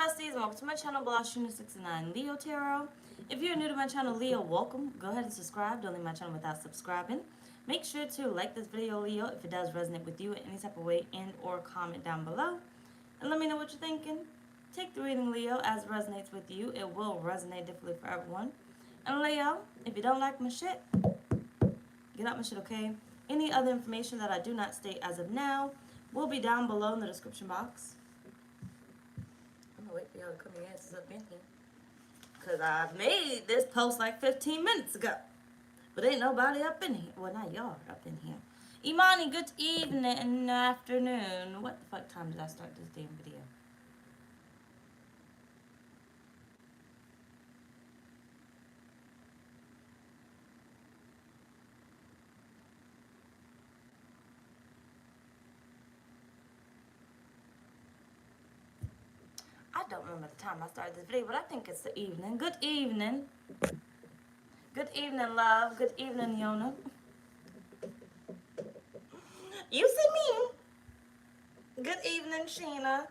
besties, and welcome to my channel, blahscrystalsale Leo Tarot. If you're new to my channel, Leo, welcome. Go ahead and subscribe. Don't leave my channel without subscribing. Make sure to like this video, Leo, if it does resonate with you in any type of way, and or comment down below. And let me know what you're thinking. Take the reading, Leo, as it resonates with you. It will resonate differently for everyone. And Leo, if you don't like my shit, get out my shit, okay? Any other information that I do not state as of now will be down below in the description box. I'm gonna wait for y'all to come your asses up in here, because I made this post like 15 minutes ago. But ain't nobody up in here. Well, not y'all up in here. Imani, good evening and afternoon. What the fuck time did I start this damn video? I don't remember the time I started this video, but I think it's the evening. Good evening. Good evening, love. Good evening, Yona. You see me. Good evening, Sheena.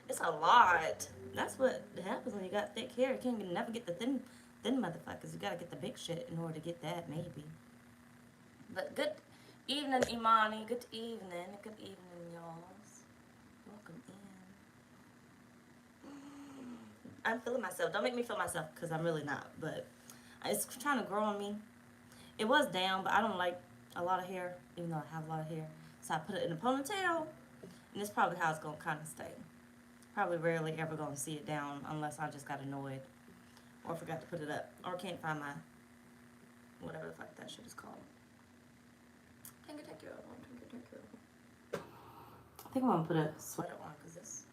It's a lot. That's what happens when you got thick hair. You can't never get the thin motherfuckers. You gotta get the big shit in order to get that, maybe. But good evening, Imani. Good evening. Good evening, y'all. Welcome in. I'm feeling myself. Don't make me feel myself, because I'm really not. But it's trying to grow on me. It was down, but I don't like a lot of hair, even though I have a lot of hair. So I put it in a ponytail. And it's probably how it's going to kind of stay. Probably rarely ever going to see it down unless I just got annoyed. Or forgot to put it up. Or can't find my, whatever the fuck that shit is called. Thank you. I think I'm going to put a sweater on because this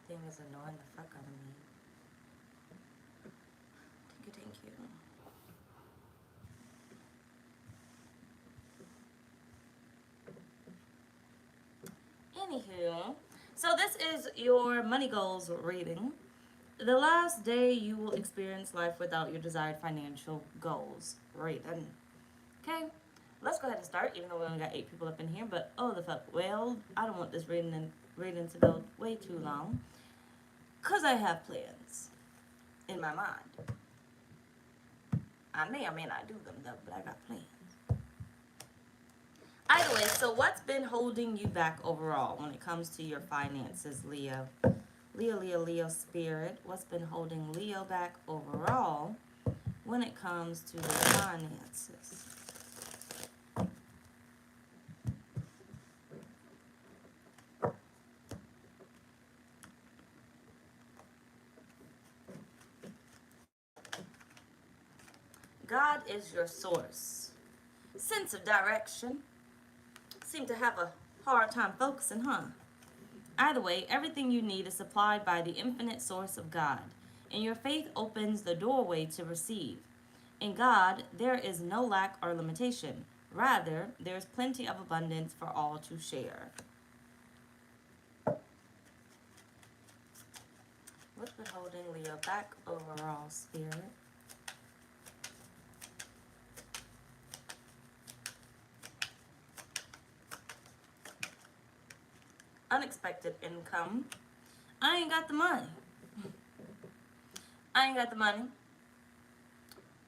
thing is annoying the fuck out of me. Thank you. Anywho, so this is your money goals reading. The last day you will experience life without your desired financial goals reading. Okay, let's go ahead and start, even though we only got 8 people up in here. But oh the fuck, well, I don't want this reading to go way too long, because I have plans in my mind. I may or may not do them though, but I got plans. Either way, so what's been holding you back overall when it comes to your finances, Leo? Leo, spirit. What's been holding Leo back overall when it comes to the finances? God is your source. Sense of direction. Seem to have a hard time focusing, huh? Either way, everything you need is supplied by the infinite source of God, and your faith opens the doorway to receive. In God, there is no lack or limitation. Rather, there is plenty of abundance for all to share. What's been holding Leo back overall, spirit? Unexpected income. I ain't got the money. I ain't got the money.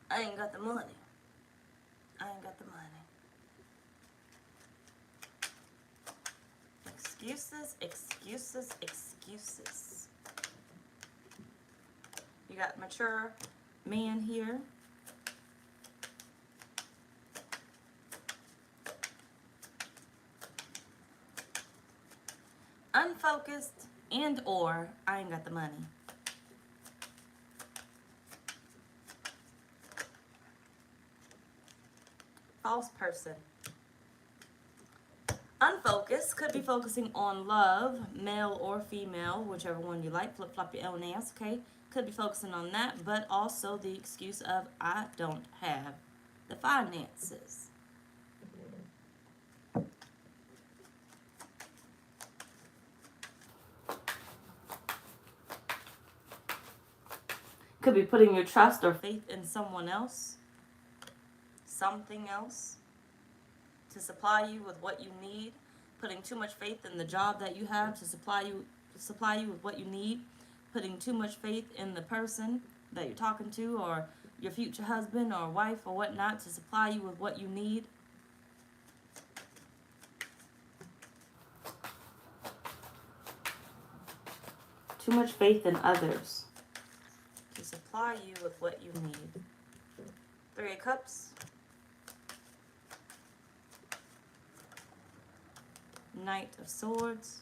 I ain't got the money. I ain't got the money. Excuses, excuses, excuses. You got mature man here. Unfocused and or I ain't got the money. False person. Unfocused could be focusing on love, male or female, whichever one you like. Flip flop your own ass, okay? Could be focusing on that, but also the excuse of I don't have the finances. Could be putting your trust or faith in someone else, something else, to supply you with what you need, putting too much faith in the job that you have to supply you with what you need, putting too much faith in the person that you're talking to, or your future husband or wife or whatnot, to supply you with what you need. Too much faith in others to supply you with what you need. 3 of Cups. Knight of Swords.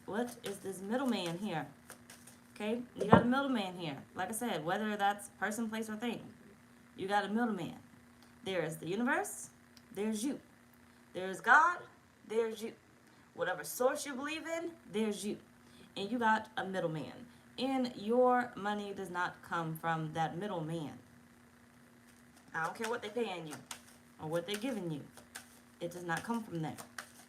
What is this middleman here? Okay, you got a middleman here. Like I said, whether that's person, place, or thing, you got a middleman. There is the universe, there's you. There's God, there's you. Whatever source you believe in, there's you. And you got a middleman. And your money does not come from that middleman. I don't care what they're paying you or what they're giving you. It does not come from there.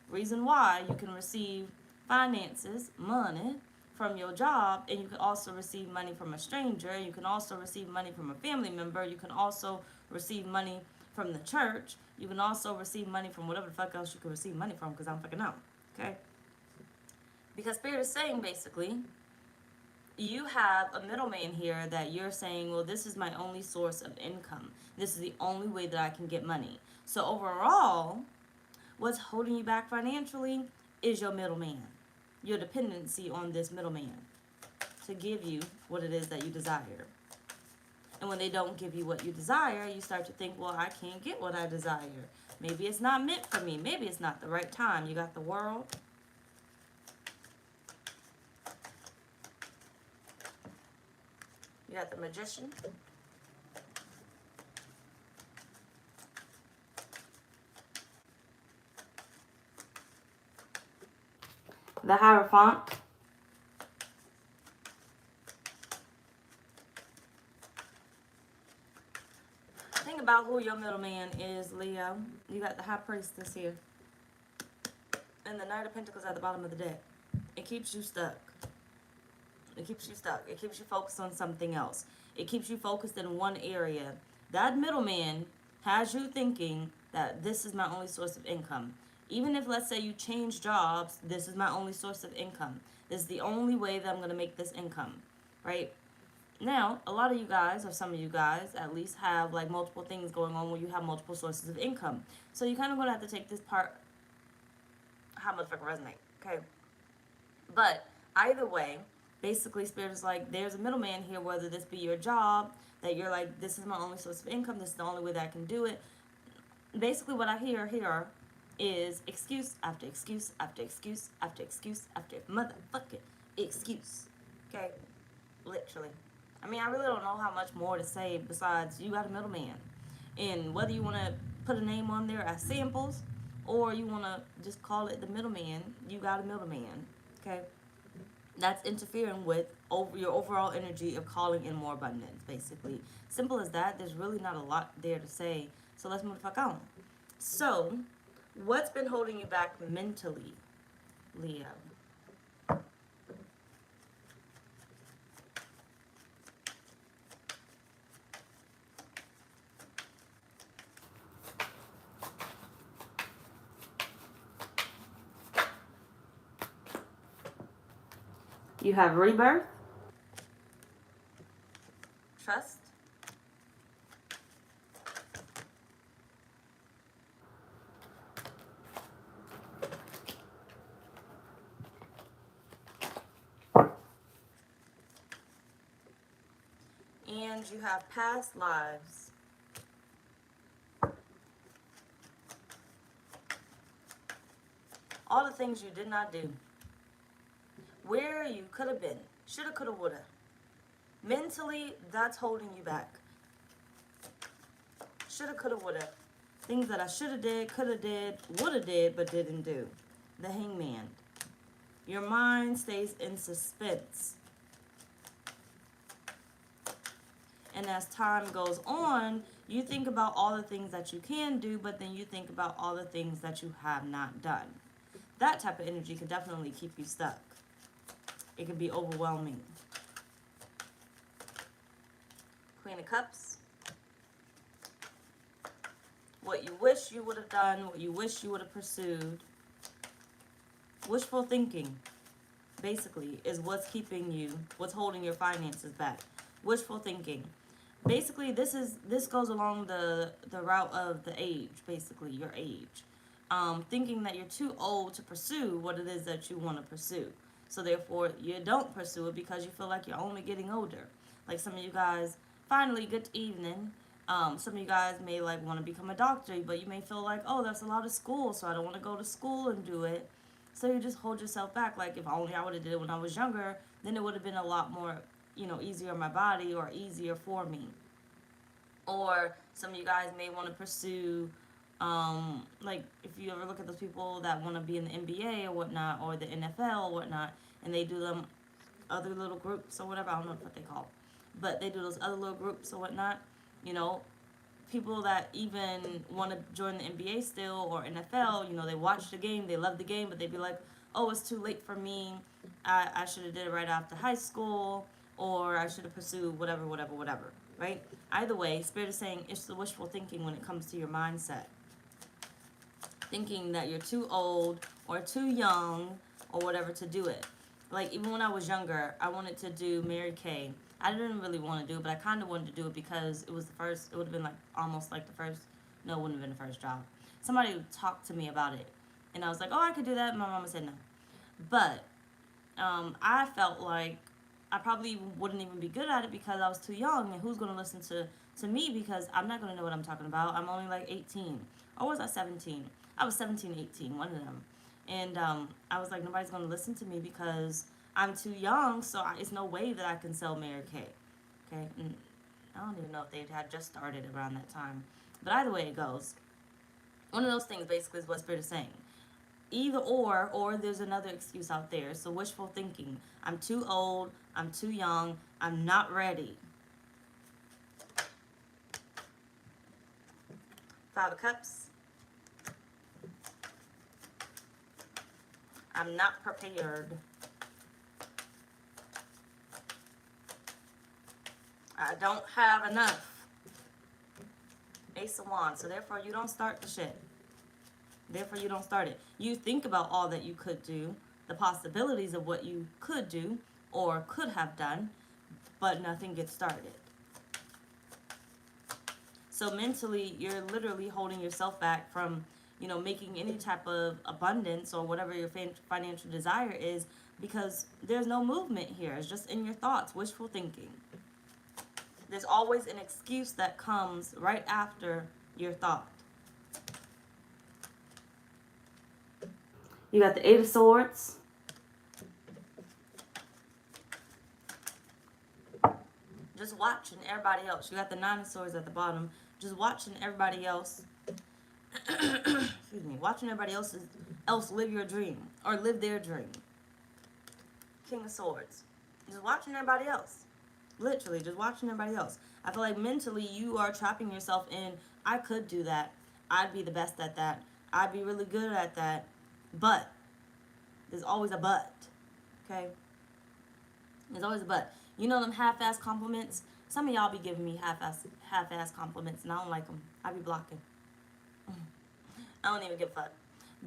Reason why you can receive finances, money, from your job, and you can also receive money from a stranger. You can also receive money from a family member. You can also receive money from the church. You can also receive money from whatever the fuck else you can receive money from, because I don't fucking know. Okay? Because Spirit is saying, basically, you have a middleman here that you're saying, well, this is my only source of income. This is the only way that I can get money. So overall, what's holding you back financially is your middleman. Your dependency on this middleman to give you what it is that you desire. And when they don't give you what you desire, you start to think, well, I can't get what I desire. Maybe it's not meant for me. Maybe it's not the right time. You got the World. You got the Magician. The Hierophant. Think about who your middleman is, Leo. You got the High Priestess here. And the Knight of Pentacles at the bottom of the deck. It keeps you stuck. It keeps you stuck. It keeps you focused on something else. It keeps you focused in one area. That middleman has you thinking that this is my only source of income. Even if, let's say, you change jobs, this is my only source of income. This is the only way that I'm going to make this income, right? Now, a lot of you guys, or some of you guys, at least have, like, multiple things going on where you have multiple sources of income. So you're kind of going to have to take this part, how much fucking resonate, okay? But either way, basically, Spirit is like, there's a middleman here, whether this be your job, that you're like, this is my only source of income, this is the only way that I can do it. Basically, what I hear here is excuse after excuse after excuse after excuse after motherfucking excuse. Okay? Literally. I mean, I really don't know how much more to say besides you got a middleman. And whether you want to put a name on there as samples or you want to just call it the middleman, you got a middleman. Okay? That's interfering with your overall energy of calling in more abundance, basically. Simple as that. There's really not a lot there to say. So let's move the fuck on. So, what's been holding you back mentally, Leo? You have rebirth, trust, and you have past lives. All the things you did not do. Where you could have been. Shoulda, coulda, woulda. Mentally, that's holding you back. Shoulda, coulda, woulda. Things that I shoulda did, coulda did, woulda did, but didn't do. The Hangman. Your mind stays in suspense. And as time goes on, you think about all the things that you can do, but then you think about all the things that you have not done. That type of energy can definitely keep you stuck. It can be overwhelming. Queen of Cups. what you wish you would have done, what you wish you would have pursued. Wishful thinking, basically, is what's keeping you, what's holding your finances back. Wishful thinking. Basically, this goes along the route of the age, basically, your age. Thinking that you're too old to pursue what it is that you want to pursue. So therefore, you don't pursue it because you feel like you're only getting older. Like some of you guys, finally, good evening. Some of you guys may like want to become a doctor, but you may feel like, oh, that's a lot of school, so I don't want to go to school and do it. So you just hold yourself back. Like if only I would have did it when I was younger, then it would have been a lot more, easier on my body or easier for me. Or some of you guys may want to pursue, like if you ever look at those people that want to be in the NBA or whatnot, or the NFL or whatnot, and they do them other little groups or whatever, I don't know what they call, but they do those other little groups or whatnot, people that even want to join the NBA still or NFL, they watch the game, they love the game, but they'd be like, oh, it's too late for me. I should have did it right after high school, or I should have pursued whatever, right? Either way, Spirit is saying it's the wishful thinking when it comes to your mindset. Thinking that you're too old or too young or whatever to do it. Like, even when I was younger, I wanted to do Mary Kay. I didn't really want to do it, but I kind of wanted to do it because it was the first, it would have been like almost like the first, no, it wouldn't have been the first job. Somebody talked to me about it, and I was like, oh, I could do that, and my mama said no. But I felt like I probably wouldn't even be good at it because I was too young, and who's going to listen to me because I'm not going to know what I'm talking about. I'm only like 18. Or was I 17? I was 17, 18, one of them. And I was like, nobody's going to listen to me because I'm too young, so it's no way that I can sell Mary Kay. Okay? And I don't even know if they had just started around that time. But either way it goes, one of those things basically is what Spirit is saying. Either or there's another excuse out there. So wishful thinking. I'm too old. I'm too young. I'm not ready. 5 of Cups. I'm not prepared. I don't have enough. Ace of Wands. So therefore you don't start the shit. Therefore you don't start it. You think about all that you could do, the possibilities of what you could do or could have done, but nothing gets started. So mentally, you're literally holding yourself back from, making any type of abundance or whatever your financial desire is because there's no movement here. It's just in your thoughts, wishful thinking. There's always an excuse that comes right after your thought. You got the 8 of Swords. Just watching everybody else. You got the 9 of Swords at the bottom. Just watching everybody else. Excuse me. Watching everybody else live your dream or live their dream. King of Swords. Just watching everybody else. Literally, just watching everybody else. I feel like mentally you are trapping yourself in, I could do that. I'd be the best at that. I'd be really good at that. But. There's always a but. Okay? There's always a but. You know them half-ass compliments? Some of y'all be giving me half-ass compliments, and I don't like them. I be blocking. I don't even give a fuck.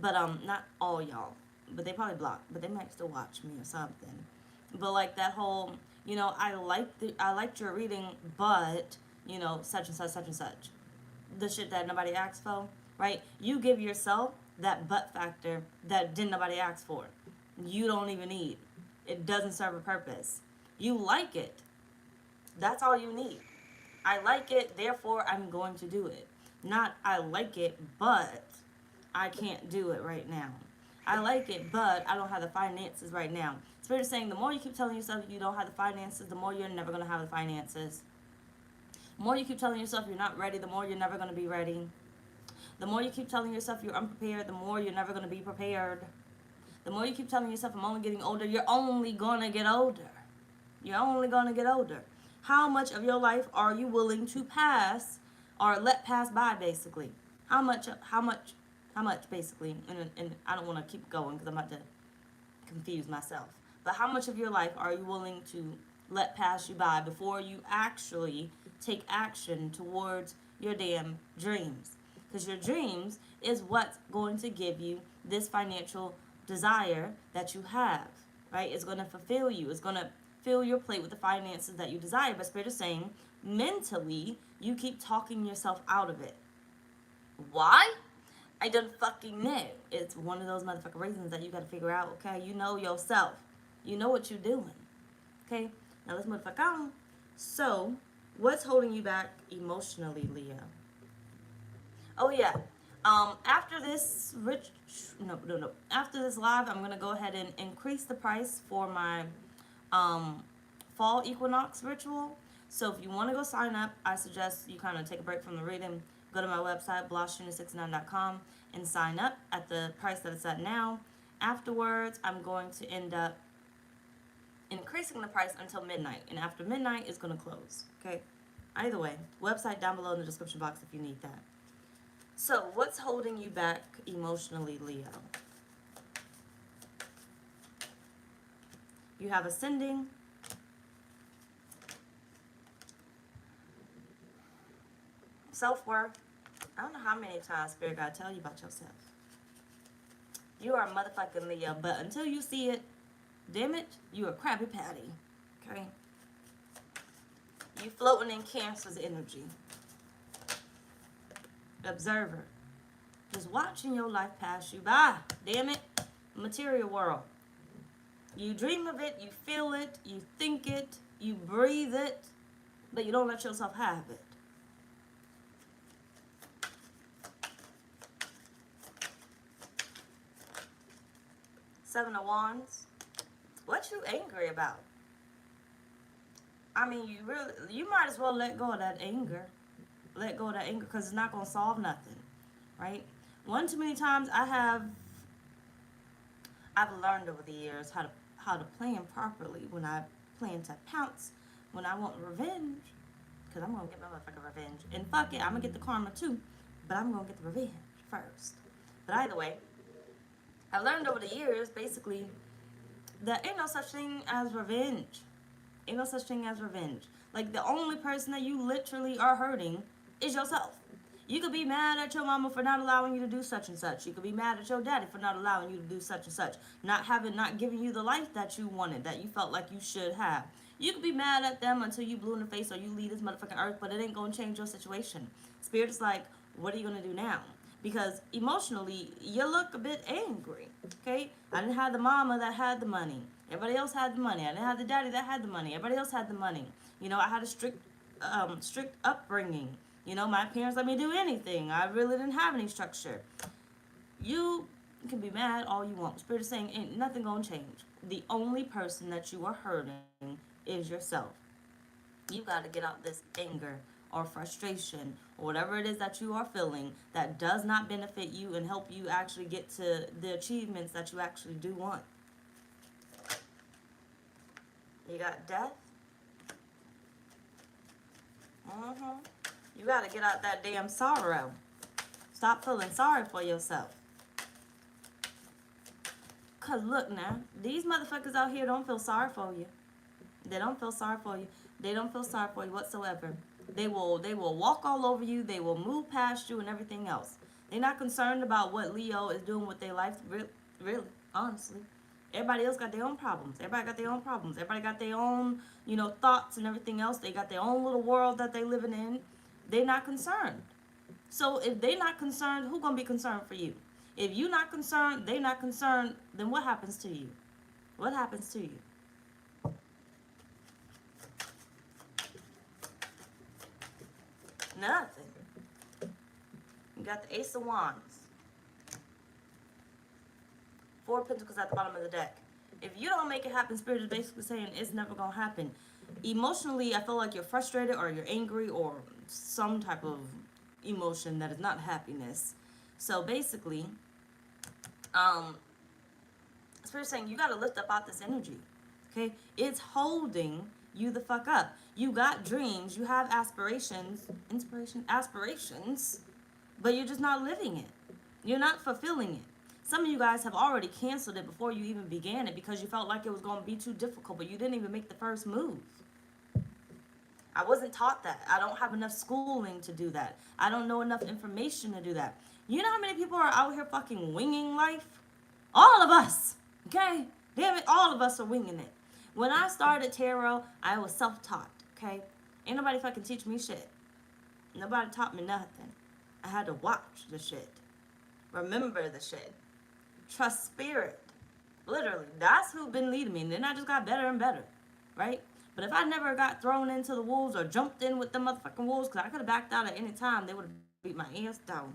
But not all y'all. But they probably block. But they might still watch me or something. But like that whole, I liked your reading, but such and such, such and such. The shit that nobody asked for, right? You give yourself that but factor that didn't nobody ask for. You don't even need. It doesn't serve a purpose. You like it. That's all you need. I like it, therefore I'm going to do it. Not I like it, but I can't do it right now. I like it, but I don't have the finances right now. Spirit is saying the more you keep telling yourself you don't have the finances, the more you're never going to have the finances. The more you keep telling yourself you're not ready, the more you're never going to be ready. The more you keep telling yourself you're unprepared, the more you're never going to be prepared. The more you keep telling yourself I'm only getting older, you're only going to get older. You're only going to get older. How much of your life are you willing to pass or let pass by, basically? How much, basically? And I don't want to keep going because I'm about to confuse myself. But how much of your life are you willing to let pass you by before you actually take action towards your damn dreams? Because your dreams is what's going to give you this financial desire that you have, right? It's going to fulfill you. It's going to fill your plate with the finances that you desire. But Spirit is saying, mentally, you keep talking yourself out of it. Why? I don't fucking know. It's one of those motherfucking reasons that you got to figure out, okay? You know yourself. You know what you're doing. Okay? Now let's motherfuck on. So, what's holding you back emotionally, Leo? Oh yeah. After this After this live, I'm gonna go ahead and increase the price for my fall equinox ritual. So if you want to go sign up, I suggest you kind of take a break from the reading, go to my website blahscrystalsale.com and sign up at the price that it's at now. Afterwards, I'm going to end up increasing the price until midnight, and after midnight, it's going to close. Okay. Either way, website down below in the description box if you need that. So, what's holding you back emotionally, Leo? You have ascending, self-worth. I don't know how many times Spirit God tell you about yourself. You are a motherfucking Leo, but until you see it, damn it, you a Krabby Patty. Okay? You floating in Cancer's energy. Observer. Just watching your life pass you by. Damn it. Material world. You dream of it, you feel it, you think it, you breathe it, but you don't let yourself have it. Seven of Wands. What you angry about? I mean, you might as well let go of that anger. Let go of that anger because it's not going to solve nothing, right? One too many times I've learned over the years how to plan properly when I plan to pounce, when I want revenge, because I'm going to get my motherfucking revenge. And fuck it, I'm going to get the karma too, but I'm going to get the revenge first. But either way, I learned over the years, basically, that ain't no such thing as revenge. Ain't no such thing as revenge. Like, the only person that you literally are hurting is yourself. You could be mad at your mama for not allowing you to do such and such. You could be mad at your daddy for not allowing you to do such and such. Not giving you the life that you wanted, that you felt like you should have. You could be mad at them until you blue in the face or you leave this motherfucking earth, but it ain't gonna change your situation. Spirit is like, what are you gonna do now? Because emotionally, you look a bit angry, okay? I didn't have the mama that had the money. Everybody else had the money. I didn't have the daddy that had the money. Everybody else had the money. You know, I had a strict upbringing. You know, my parents let me do anything. I really didn't have any structure. You can be mad all you want. Spirit is saying ain't nothing gonna change. The only person that you are hurting is yourself. You got to get out this anger or frustration or whatever it is that you are feeling that does not benefit you and help you actually get to the achievements that you actually do want. You got death. You got to get out that damn sorrow. Stop feeling sorry for yourself. Because look now, these motherfuckers out here don't feel sorry for you. They don't feel sorry for you. They don't feel sorry for you whatsoever. They will walk all over you. They will move past you and everything else. They're not concerned about what Leo is doing with their life, really, honestly. Everybody else got their own problems. Everybody got their own problems. Everybody got their own, thoughts and everything else. They got their own little world that they living in. They're not concerned. So if they're not concerned, who's going to be concerned for you? If you're not concerned, they're not concerned, then what happens to you? What happens to you? Nothing. You got the Ace of Wands. Four of Pentacles at the bottom of the deck. If you don't make it happen, Spirit is basically saying it's never going to happen. Emotionally, I feel like you're frustrated or you're angry or some type of emotion that is not happiness. So basically, Spirit is saying you got to lift up out this energy. Okay? It's holding you the fuck up. You got dreams, you have aspirations, aspirations, but you're just not living it. You're not fulfilling it. Some of you guys have already canceled it before you even began it because you felt like it was going to be too difficult, but you didn't even make the first move. I wasn't taught that. I don't have enough schooling to do that. I don't know enough information to do that. You know how many people are out here fucking winging life? All of us. Okay? Damn it, all of us are winging it. When I started tarot, I was self-taught. Okay? Ain't nobody fucking teach me shit. Nobody taught me nothing. I had to watch the shit. Remember the shit. Trust spirit. Literally. That's who been leading me. And then I just got better and better. Right? But if I never got thrown into the wolves or jumped in with the motherfucking wolves, because I could have backed out at any time, they would have beat my ass down.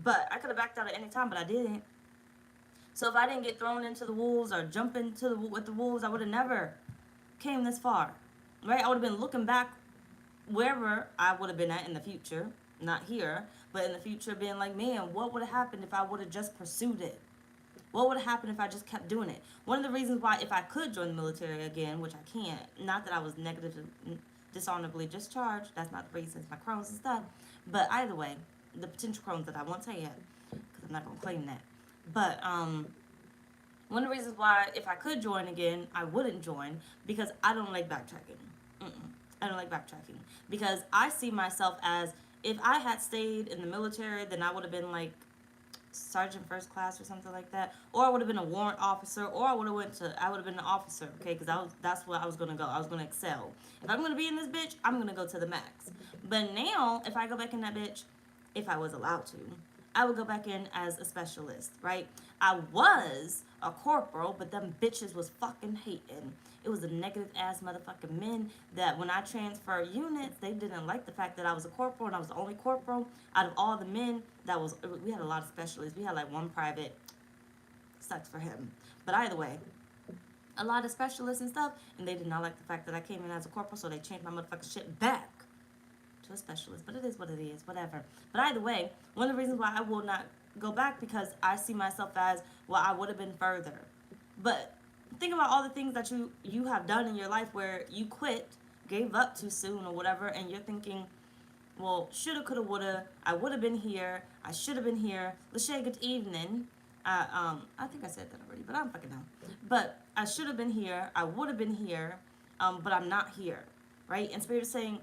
But I could have backed out at any time, but I didn't. So if I didn't get thrown into the wolves or jump into with the wolves, I would have never came this far. Right? I would have been looking back wherever I would have been at in the future. Not here, but in the future being like, man, what would have happened if I would have just pursued it? What would have happened if I just kept doing it? One of the reasons why, if I could join the military again, which I can't, not that I was negatively, dishonorably discharged, that's not the reason, it's my Crohn's and stuff, but either way, the potential Crohn's that I won't say yet, because I'm not going to claim that. But one of the reasons why, if I could join again, I wouldn't join, because I don't like backtracking. I don't like backtracking. Because I see myself as, if I had stayed in the military, then I would have been like sergeant first class or something like that, or I would have been a warrant officer, or I would have been an officer, okay, because that's where I was going to go. I was going to excel. If I'm going to be in this bitch, I'm going to go to the max. But now, if I go back in that bitch, if I was allowed to, I would go back in as a specialist, right? I was a corporal, but them bitches was fucking hating. It was the negative ass motherfucking men that when I transferred units, they didn't like the fact that I was a corporal and I was the only corporal out of all the men we had a lot of specialists. We had like one private, sucks for him. But either way, a lot of specialists and stuff, and they did not like the fact that I came in as a corporal, so they changed my motherfucking shit back to a specialist. But it is what it is, whatever. But either way, one of the reasons why I will not go back, because I see myself as, well, I would have been further. But think about all the things that you have done in your life where you quit, gave up too soon or whatever, and you're thinking, well, shoulda, coulda, woulda, I would have been here, I should have been here. Lachey, good evening. I think I said that already, but I'm fucking dumb. But I should have been here, I would have been here, but I'm not here, right? And Spirit is saying,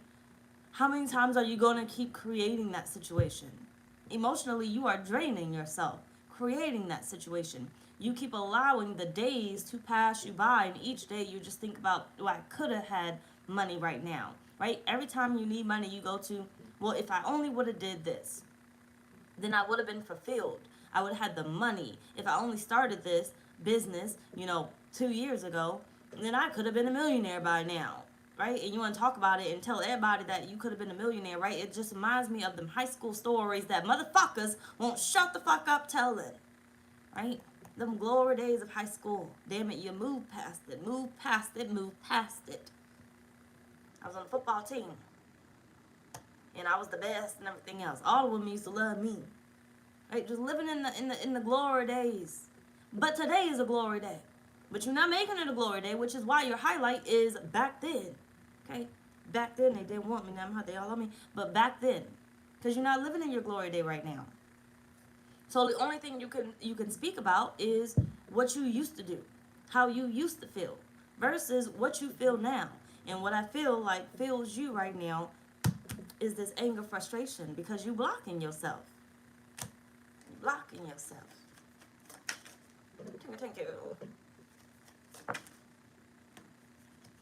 how many times are you going to keep creating that situation? Emotionally, you are draining yourself, creating that situation. You keep allowing the days to pass you by, and each day you just think about, oh, I could have had money right now, right? Every time you need money, you go to, well, if I only would have did this, then I would have been fulfilled. I would have had the money. If I only started this business, 2 years ago, then I could have been a millionaire by now, right? And you want to talk about it and tell everybody that you could have been a millionaire, right? It just reminds me of them high school stories that motherfuckers won't shut the fuck up telling, right? Them glory days of high school. Damn it, you moved past it, moved past it, moved past it. I was on the football team, and I was the best and everything else. All the women used to love me, right? Just living in the glory days. But today is a glory day. But you're not making it a glory day, which is why your highlight is back then. Okay? Back then, they didn't want me. Now they all love me. But back then. Because you're not living in your glory day right now. So the only thing you can speak about is what you used to do. How you used to feel. Versus what you feel now. And what I feel like fills you right now is this anger, frustration. Because you're blocking yourself. You're blocking yourself. Thank you.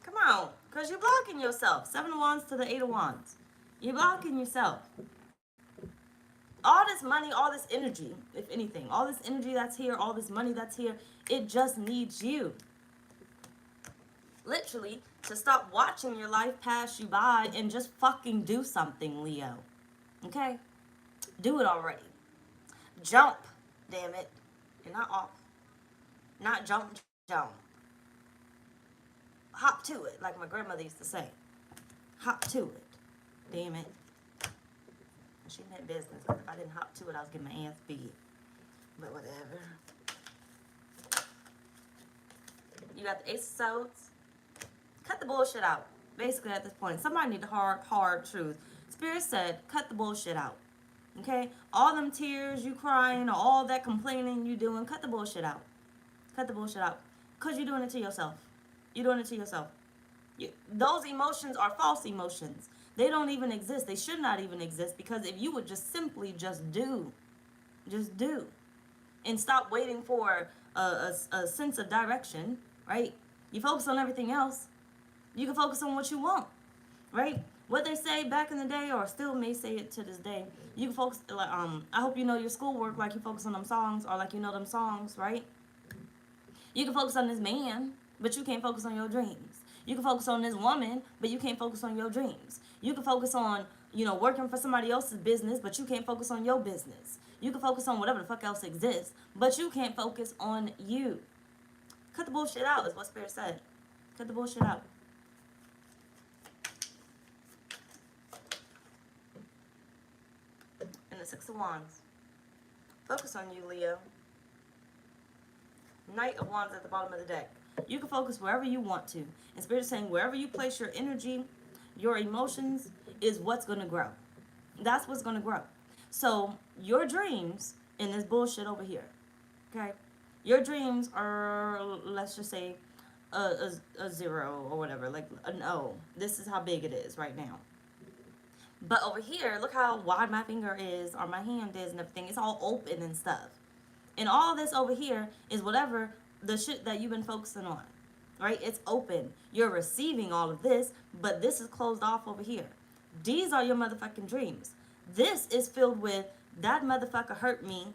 Come on, because you're blocking yourself. 7 of Wands to the 8 of Wands. You're blocking yourself. All this money, all this energy, if anything, all this energy that's here, all this money that's here, it just needs you. Literally, to stop watching your life pass you by and just fucking do something, Leo. Okay? Do it already. Jump, damn it. You're not off. Not jump. Hop to it, like my grandmother used to say. Hop to it. Damn it. She meant business, but if I didn't hop to it, I was getting my ass beat. But whatever. You got the Ace of Swords. Cut the bullshit out. Basically, at this point, somebody need the hard truth. Spirit said, cut the bullshit out. Okay? All them tears, you crying, or all that complaining you doing, cut the bullshit out. Cut the bullshit out. Because you're doing it to yourself. You're doing it to yourself. Those emotions are false emotions. They don't even exist. They should not even exist, because if you would just simply just do, and stop waiting for a sense of direction, right? You focus on everything else. You can focus on what you want, right? What they say back in the day, or still may say it to this day, you can focus. Like, I hope you know your schoolwork like you focus on them songs, or like you know them songs, right? You can focus on this man, but you can't focus on your dreams. You can focus on this woman, but you can't focus on your dreams. You can focus on, working for somebody else's business, but you can't focus on your business. You can focus on whatever the fuck else exists, but you can't focus on you. Cut the bullshit out, is what Spirit said. Cut the bullshit out. And the Six of Wands. Focus on you, Leo. Knight of Wands at the bottom of the deck. You can focus wherever you want to. And Spirit is saying wherever you place your energy, your emotions, is what's going to grow. That's what's going to grow. So your dreams in this bullshit over here, okay? Your dreams are, let's just say, a 0 or whatever, like an O. This is how big it is right now. But over here, look how wide my finger is, or my hand is, and everything. It's all open and stuff. And all this over here is whatever the shit that you've been focusing on, right? It's open. You're receiving all of this, but this is closed off over here. These are your motherfucking dreams. This is filled with, that motherfucker hurt me,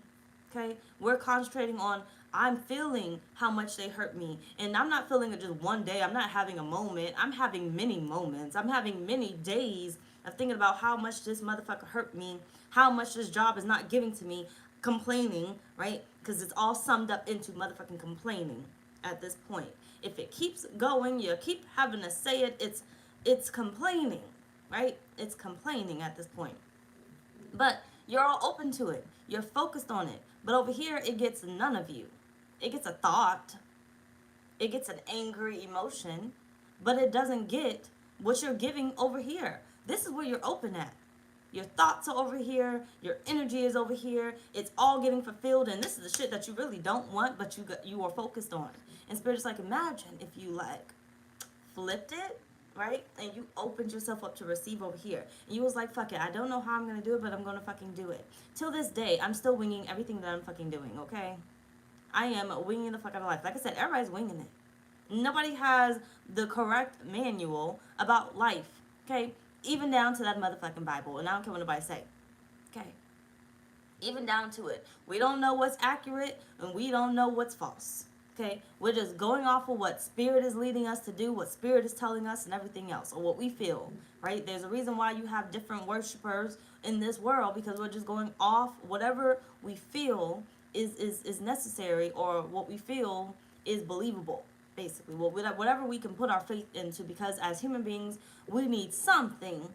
okay? We're concentrating on, I'm feeling how much they hurt me. And I'm not feeling it just one day. I'm not having a moment. I'm having many moments. I'm having many days of thinking about how much this motherfucker hurt me, how much this job is not giving to me, complaining, right? Because it's all summed up into motherfucking complaining at this point. If it keeps going, you keep having to say it, it's complaining, right? It's complaining at this point. But you're all open to it. You're focused on it. But over here, it gets none of you. It gets a thought. It gets an angry emotion. But it doesn't get what you're giving over here. This is where you're open at. Your thoughts are over here. Your energy is over here. It's all getting fulfilled. And this is the shit that you really don't want, but you are focused on. And Spirit is like, imagine if you flipped it, right? And you opened yourself up to receive over here. And you was like, fuck it. I don't know how I'm going to do it, but I'm going to fucking do it. Till this day, I'm still winging everything that I'm fucking doing, okay? I am winging the fuck out of life. Like I said, everybody's winging it. Nobody has the correct manual about life, okay? Even down to that motherfucking Bible. And I don't care what nobody say. Okay? Even down to it. We don't know what's accurate and we don't know what's false. Okay? We're just going off of what Spirit is leading us to do, what Spirit is telling us, and everything else, or what we feel. Right? There's a reason why you have different worshipers in this world, because we're just going off whatever we feel is necessary, or what we feel is believable. Basically, whatever we can put our faith into, because as human beings, we need something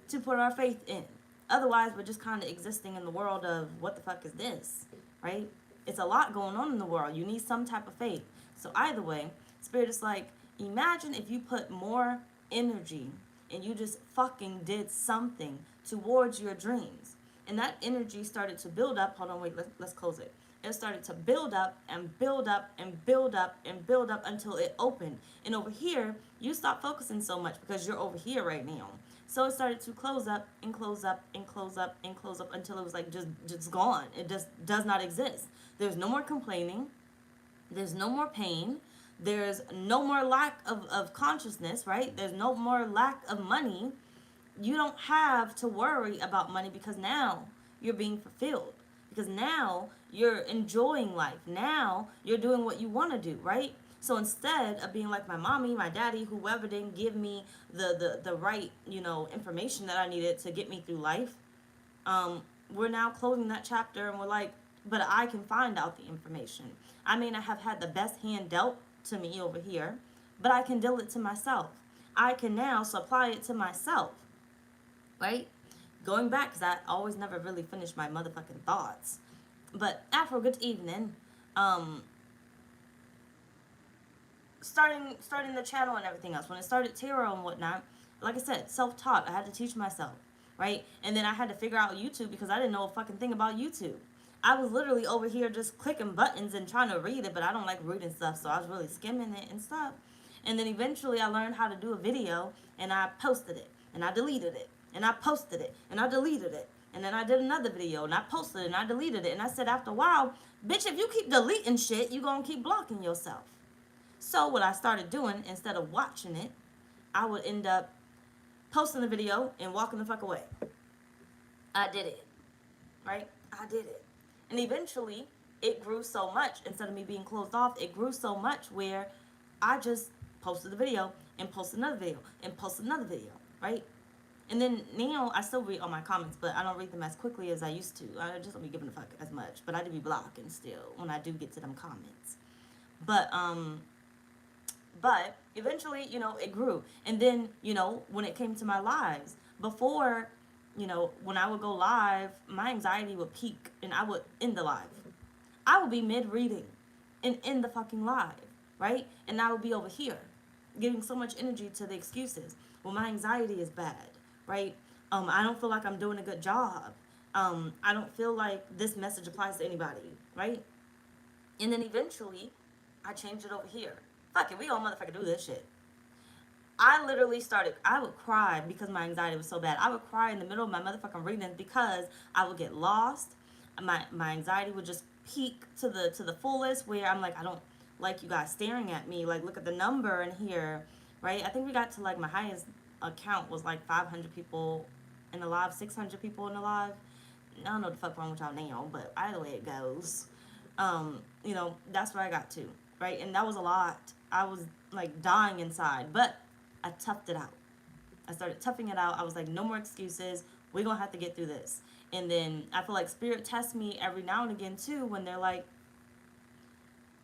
to put our faith in. Otherwise, we're just kind of existing in the world of, what the fuck is this, right? It's a lot going on in the world. You need some type of faith. So either way, Spirit is like, imagine if you put more energy and you just fucking did something towards your dreams. And that energy started to build up. Hold on, wait, let's close it. It started to build up and build up and build up and build up until it opened. And over here, you stop focusing so much because you're over here right now. So it started to close up and close up and close up and close up until it was like just gone. It just does not exist. There's no more complaining. There's no more pain. There's no more lack of consciousness, right? There's no more lack of money. You don't have to worry about money because now you're being fulfilled. Because now you're enjoying life. Now you're doing what you want to do, right? So instead of being like my mommy, my daddy, whoever didn't give me the right, information that I needed to get me through life, we're now closing that chapter and we're like, but I can find out the information. I may not have had the best hand dealt to me over here, but I can deal it to myself. I can now supply it to myself, right? Going back, because I always never really finished my motherfucking thoughts. But Afro, good evening. Starting the channel and everything else. When I started tarot and whatnot, like I said, self-taught. I had to teach myself, right? And then I had to figure out YouTube because I didn't know a fucking thing about YouTube. I was literally over here just clicking buttons and trying to read it, but I don't like reading stuff, so I was really skimming it and stuff. And then eventually I learned how to do a video, and I posted it, and I deleted it, and I posted it, and I deleted it. And then I did another video, and I posted it, and I deleted it. And I said, after a while, bitch, if you keep deleting shit, you're going to keep blocking yourself. So what I started doing, instead of watching it, I would end up posting the video and walking the fuck away. I did it, right? I did it. And eventually, it grew so much, instead of me being closed off, it grew so much where I just posted the video and posted another video and posted another video, right? And then now I still read all my comments, but I don't read them as quickly as I used to. I just don't be giving a fuck as much, but I do be blocking still when I do get to them comments. But eventually, you know, it grew. And then, you know, when it came to my lives, before, you know, when I would go live, my anxiety would peak and I would end the live. I would be mid-reading and end the fucking live, right? And I would be over here giving so much energy to the excuses. Well, my anxiety is bad, right? I don't feel like I'm doing a good job. I don't feel like this message applies to anybody, right? And then eventually, I changed it over here. Fuck it, we all motherfucker do this shit. I literally started, I would cry because my anxiety was so bad. I would cry in the middle of my motherfucking readings because I would get lost. My anxiety would just peak to the fullest, where I'm like, I don't like you guys staring at me. Like, look at the number in here, right? I think we got to, like, my highest account was like 500 people in the live, 600 people in the live. I don't know what the fuck wrong with y'all now, but either way it goes. You know, that's where I got to, right? And that was a lot. I was like dying inside, but I toughed it out. I started toughing it out. I was like, no more excuses. We're going to have to get through this. And then I feel like Spirit tests me every now and again too, when they're like,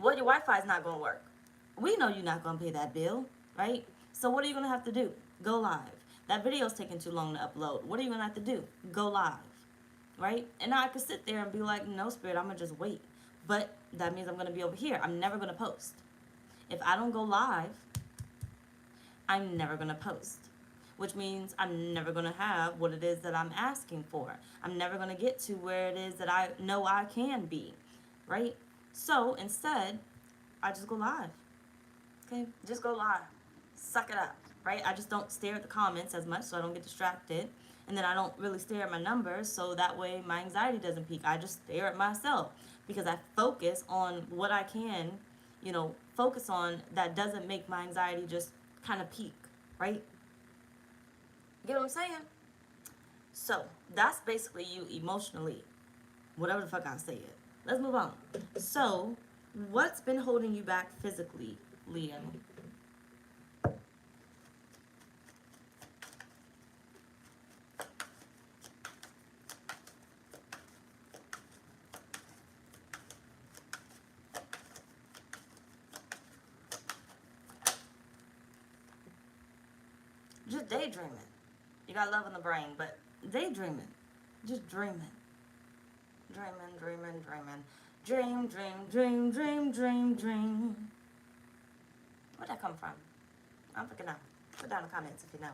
well, your Wi-Fi is not going to work. We know you're not going to pay that bill, right? So what are you going to have to do? Go live. That video's taking too long to upload. What are you going to have to do? Go live, right? And now I could sit there and be like, no, Spirit, I'm going to just wait. But that means I'm going to be over here. I'm never going to post. If I don't go live, I'm never going to post, which means I'm never going to have what it is that I'm asking for. I'm never going to get to where it is that I know I can be, right? So instead, I just go live, okay? Just go live. Suck it up, right? I just don't stare at the comments as much so I don't get distracted. And then I don't really stare at my numbers, so that way my anxiety doesn't peak. I just stare at myself because I focus on what I can, you know, focus on that doesn't make my anxiety just kind of peak, right? You get what I'm saying? So that's basically you emotionally, whatever the fuck I said. Let's move on. So what's been holding you back physically, Liam? Just daydreaming. You got love in the brain, but daydreaming. Just dreaming. Dreaming. Dream. Where'd that come from? I'm freaking out. Put down in the comments if you know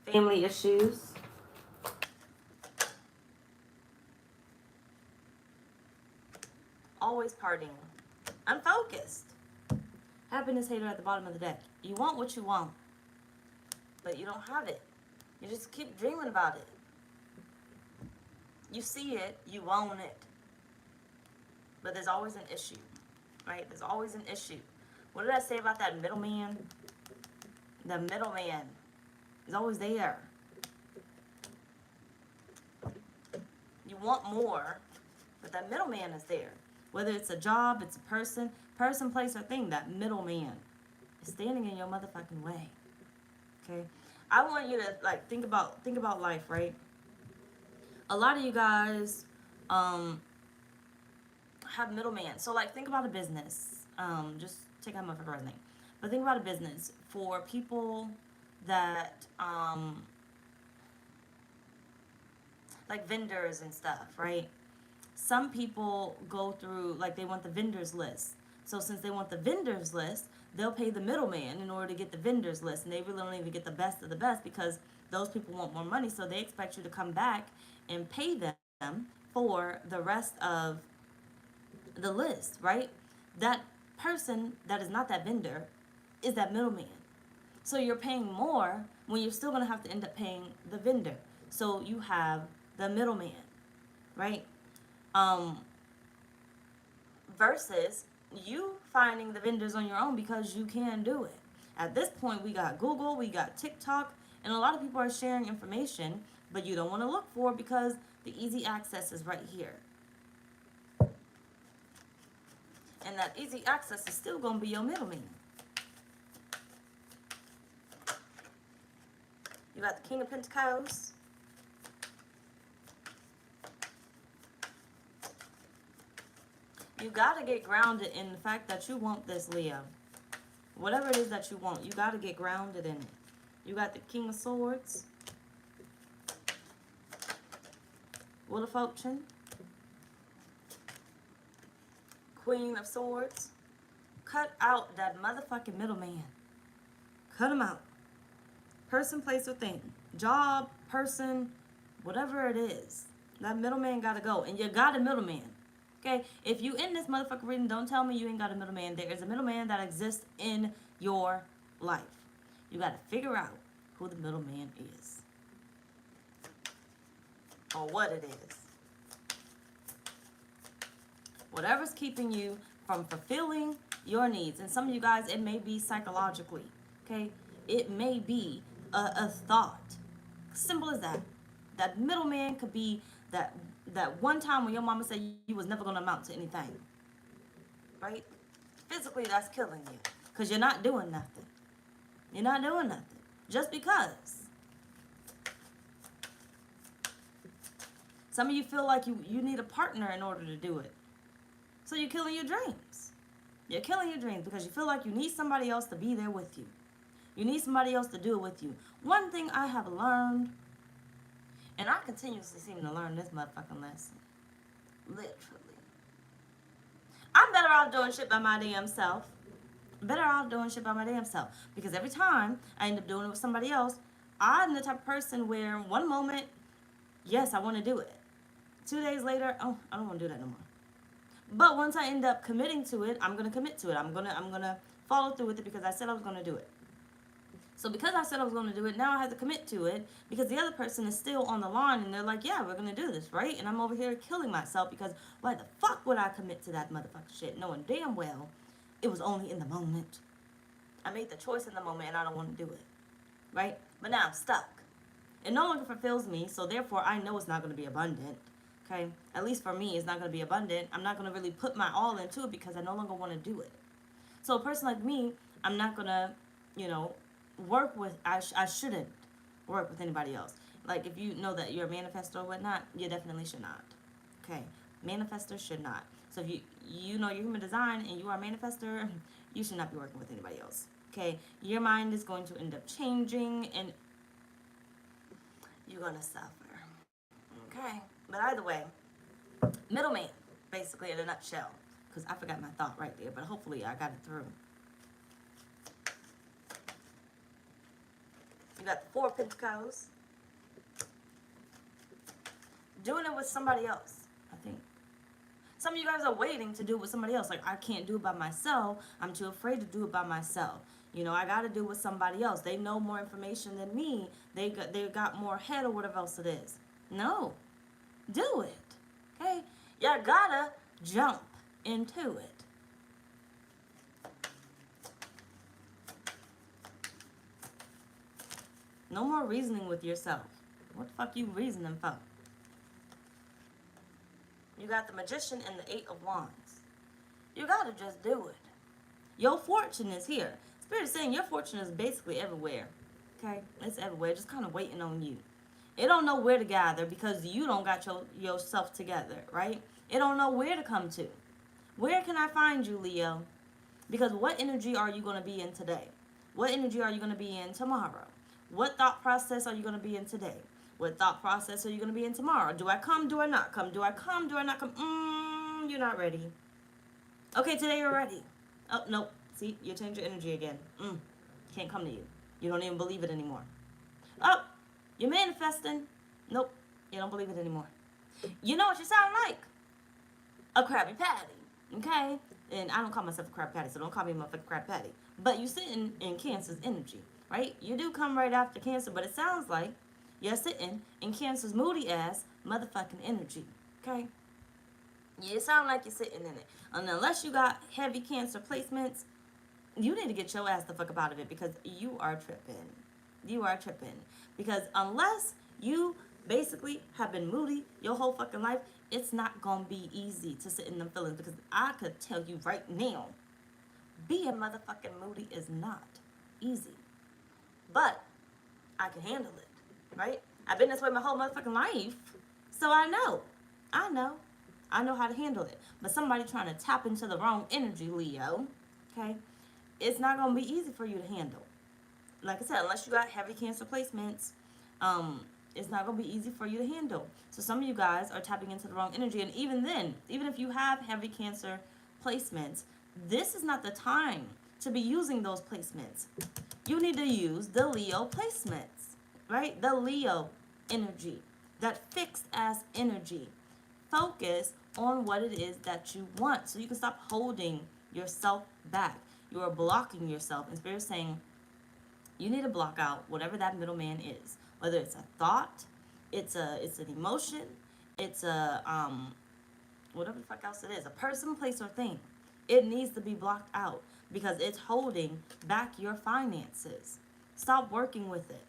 it. Family issues. Always partying. Unfocused. Happiness hater at the bottom of the deck. You want what you want, but you don't have it. You just keep dreaming about it. You see it, you want it. But there's always an issue, right? There's always an issue. What did I say about that middleman? The middleman is always there. You want more, but that middleman is there. Whether it's a job, it's a person, place, or thing, that middleman is standing in your motherfucking way. Okay? I want you to like think about life, right? A lot of you guys have middlemen. So like think about a business. Just take out my first name. But think about a business for people that like vendors and stuff, right? Some people go through, like, they want the vendors list. So since they want the vendors list, they'll pay the middleman in order to get the vendors list. And they really don't even get the best of the best because those people want more money. So they expect you to come back and pay them for the rest of the list, right? That person that is not that vendor is that middleman. So you're paying more when you're still going to have to end up paying the vendor. So you have the middleman, right? Um, versus you finding the vendors on your own because you can do it. At this point, we got Google, we got TikTok, and a lot of people are sharing information, but you don't want to look for it because the easy access is right here. And that easy access is still going to be your middleman. You got the King of Pentacles. You got to get grounded in the fact that you want this, Leo. Whatever it is that you want, you got to get grounded in it. You got the King of Swords. Wheel of Fortune. Queen of Swords. Cut out that motherfucking middleman. Cut him out. Person, place, or thing. Job, person, whatever it is. That middleman got to go. And you got a middleman. Okay? If you in this motherfucking reading, don't tell me you ain't got a middleman. There is a middleman that exists in your life. You got to figure out who the middleman is. Or what it is. Whatever's keeping you from fulfilling your needs. And some of you guys, it may be psychologically. Okay? It may be a thought. Simple as that. That middleman could be that one time when your mama said you was never going to amount to anything. Right? Physically, that's killing you. Because you're not doing nothing. You're not doing nothing. Just because. Some of you feel like you need a partner in order to do it. So you're killing your dreams. You're killing your dreams because you feel like you need somebody else to be there with you. You need somebody else to do it with you. One thing I have learned, and I continuously seem to learn this motherfucking lesson. Literally. I'm better off doing shit by my damn self. Better off doing shit by my damn self. Because every time I end up doing it with somebody else, I'm the type of person where one moment, yes, I want to do it. 2 days later, oh, I don't want to do that no more. But once I end up committing to it, I'm going to commit to it. I'm gonna follow through with it because I said I was going to do it. So because I said I was going to do it, now I have to commit to it because the other person is still on the line and they're like, yeah, we're going to do this, right? And I'm over here killing myself because why the fuck would I commit to that motherfucking shit knowing damn well it was only in the moment. I made the choice in the moment and I don't want to do it, right? But now I'm stuck. It no longer fulfills me, so therefore I know it's not going to be abundant, okay? At least for me, it's not going to be abundant. I'm not going to really put my all into it because I no longer want to do it. So a person like me, I'm not going to, work with, I shouldn't work with anybody else. Like, if you know that you're a manifestor or whatnot, you definitely should not. Okay? Manifestors should not. So if you know your human design and you are a manifestor, you should not be working with anybody else. Okay? Your mind is going to end up changing and you're going to suffer. Okay? But either way, middleman, basically in a nutshell. Because I forgot my thought right there, but hopefully I got it through. You got the Four of Pentacles. Doing it with somebody else, I think. Some of you guys are waiting to do it with somebody else. Like, I can't do it by myself. I'm too afraid to do it by myself. I got to do it with somebody else. They know more information than me. They got more head or whatever else it is. No. Do it. Okay? You gotta jump into it. No more reasoning with yourself. What the fuck you reasoning for? You got the Magician and the Eight of Wands. You gotta just do it. Your fortune is here. Spirit is saying your fortune is basically everywhere. Okay? It's everywhere. Just kind of waiting on you. It don't know where to gather because you don't got yourself together, right? It don't know where to come to. Where can I find you, Leo? Because what energy are you going to be in today? What energy are you going to be in tomorrow? What thought process are you going to be in today? What thought process are you going to be in tomorrow? Do I come? Do I not come? Do I come? Do I not come? You're not ready. Okay, today you're ready. Oh, nope. See, you change your energy again. Can't come to you. You don't even believe it anymore. Oh, you're manifesting. Nope, you don't believe it anymore. You know what you sound like? A Krabby Patty. Okay? And I don't call myself a crab patty, so don't call me a motherfucking crab patty. But you sitting in Cancer's energy, right? You do come right after Cancer, but it sounds like you're sitting in Cancer's moody ass motherfucking energy. Okay? You sound like you're sitting in it. And unless you got heavy Cancer placements, you need to get your ass the fuck up out of it because you are tripping. You are tripping. Because unless you basically have been moody your whole fucking life, it's not gonna be easy to sit in them feelings because I could tell you right now, being motherfucking moody is not easy. But I can handle it, right? I've been this way my whole motherfucking life. So I know. I know. I know how to handle it. But somebody trying to tap into the wrong energy, Leo, okay? It's not going to be easy for you to handle. Like I said, unless you got heavy Cancer placements, it's not going to be easy for you to handle. So some of you guys are tapping into the wrong energy. And even then, even if you have heavy Cancer placements, this is not the time to be using those placements. You need to use the Leo placements, right? The Leo energy, that fixed ass energy. Focus on what it is that you want so you can stop holding yourself back. You are blocking yourself. And Spirit's saying you need to block out whatever that middleman is. Whether it's a thought, it's an emotion, it's a whatever the fuck else it is, a person, place, or thing. It needs to be blocked out because it's holding back your finances. Stop working with it.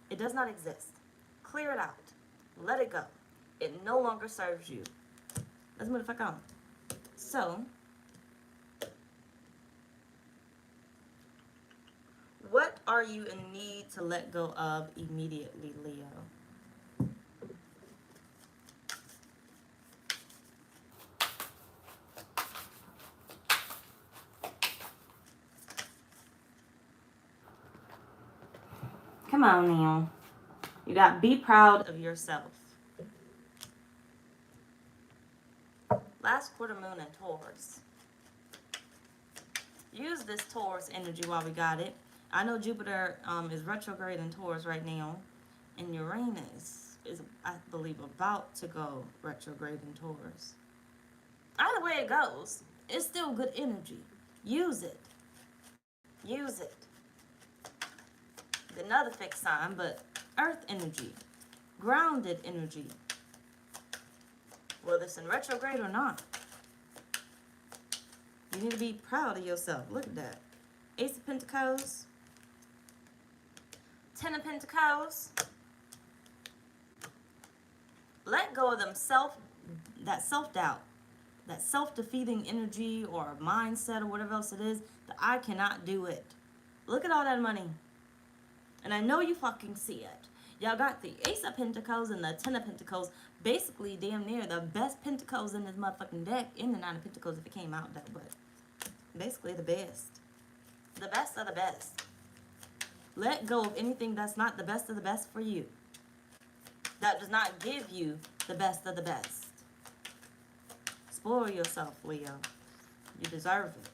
It does not exist. Clear it out. Let it go. It no longer serves you. Let's move the fuck on. So, what are you in need to let go of immediately, Leo? Come on now. You got be proud of yourself. Last quarter moon in Taurus. Use this Taurus energy while we got it. I know Jupiter is retrograde in Taurus right now. And Uranus is, I believe, about to go retrograde in Taurus. Either way it goes, it's still good energy. Use it. Use it. Another fixed sign, but earth energy. Grounded energy. Whether it's in retrograde or not. You need to be proud of yourself. Look at that. Ace of Pentacles. Ten of Pentacles. Let go of that self-doubt, that self-defeating energy or mindset or whatever else it is, that I cannot do it. Look at all that money. And I know you fucking see it. Y'all got the Ace of Pentacles and the Ten of Pentacles. Basically, damn near the best Pentacles in this motherfucking deck. In the Nine of Pentacles if it came out though, but basically the best. The best of the best. Let go of anything that's not the best of the best for you. That does not give you the best of the best. Spoil yourself, Leo. You deserve it.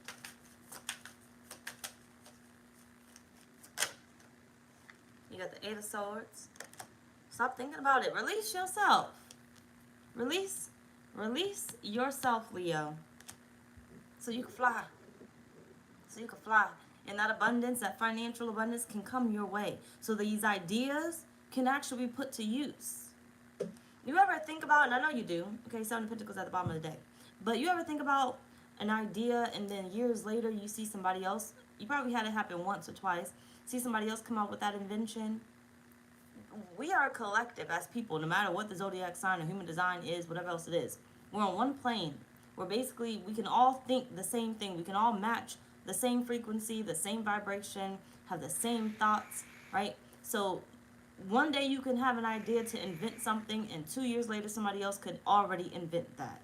You got the Eight of Swords. Stop thinking about it. Release yourself. Release yourself, Leo. So you can fly. So you can fly. And that abundance, that financial abundance can come your way. So these ideas can actually be put to use. You ever think about, and I know you do, okay, Seven of Pentacles at the bottom of the deck, but you ever think about an idea and then years later you see somebody else, you probably had it happen once or twice, see somebody else come out with that invention. We are a collective as people, no matter what the zodiac sign or human design is, whatever else it is. We're on one plane where basically we can all think the same thing. We can all match the same frequency, the same vibration, have the same thoughts, right? So one day you can have an idea to invent something and 2 years later somebody else could already invent that.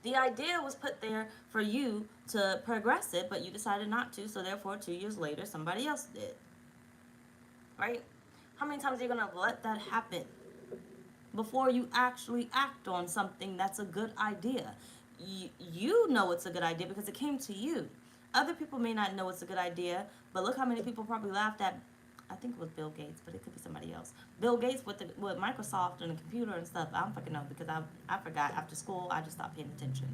The idea was put there for you to progress it, but you decided not to, so therefore 2 years later somebody else did. Right? How many times are you going to let that happen before you actually act on something that's a good idea? You know it's a good idea because it came to you. Other people may not know it's a good idea, but look how many people probably laughed at, I think it was Bill Gates, but it could be somebody else. Bill Gates with Microsoft and the computer and stuff. I don't fucking know because I forgot after school. I just stopped paying attention.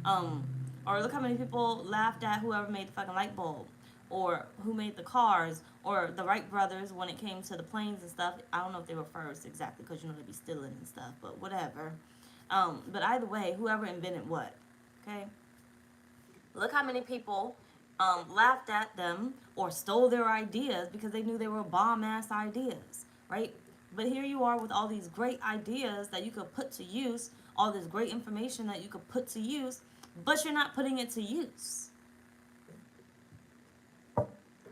Or look how many people laughed at whoever made the fucking light bulb, or who made the cars, or the Wright brothers when it came to the planes and stuff. I don't know if they were first exactly, because you know they'd be stealing and stuff, but whatever. But either way, whoever invented what, okay? Look how many people laughed at them or stole their ideas because they knew they were bomb ass ideas, right? But here you are with all these great ideas that you could put to use, all this great information that you could put to use, but you're not putting it to use.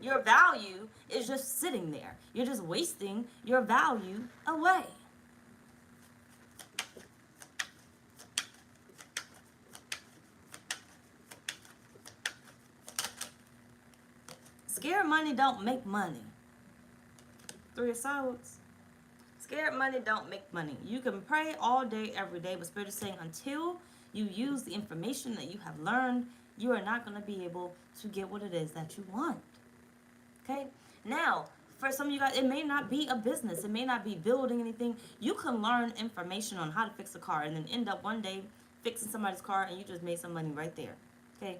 Your value is just sitting there. You're just wasting your value away. Scared money don't make money. Three of Swords. Scared money don't make money. You can pray all day, every day, but Spirit is saying until you use the information that you have learned, you are not going to be able to get what it is that you want. Okay? Now, for some of you guys, it may not be a business. It may not be building anything. You can learn information on how to fix a car and then end up one day fixing somebody's car and you just made some money right there. Okay?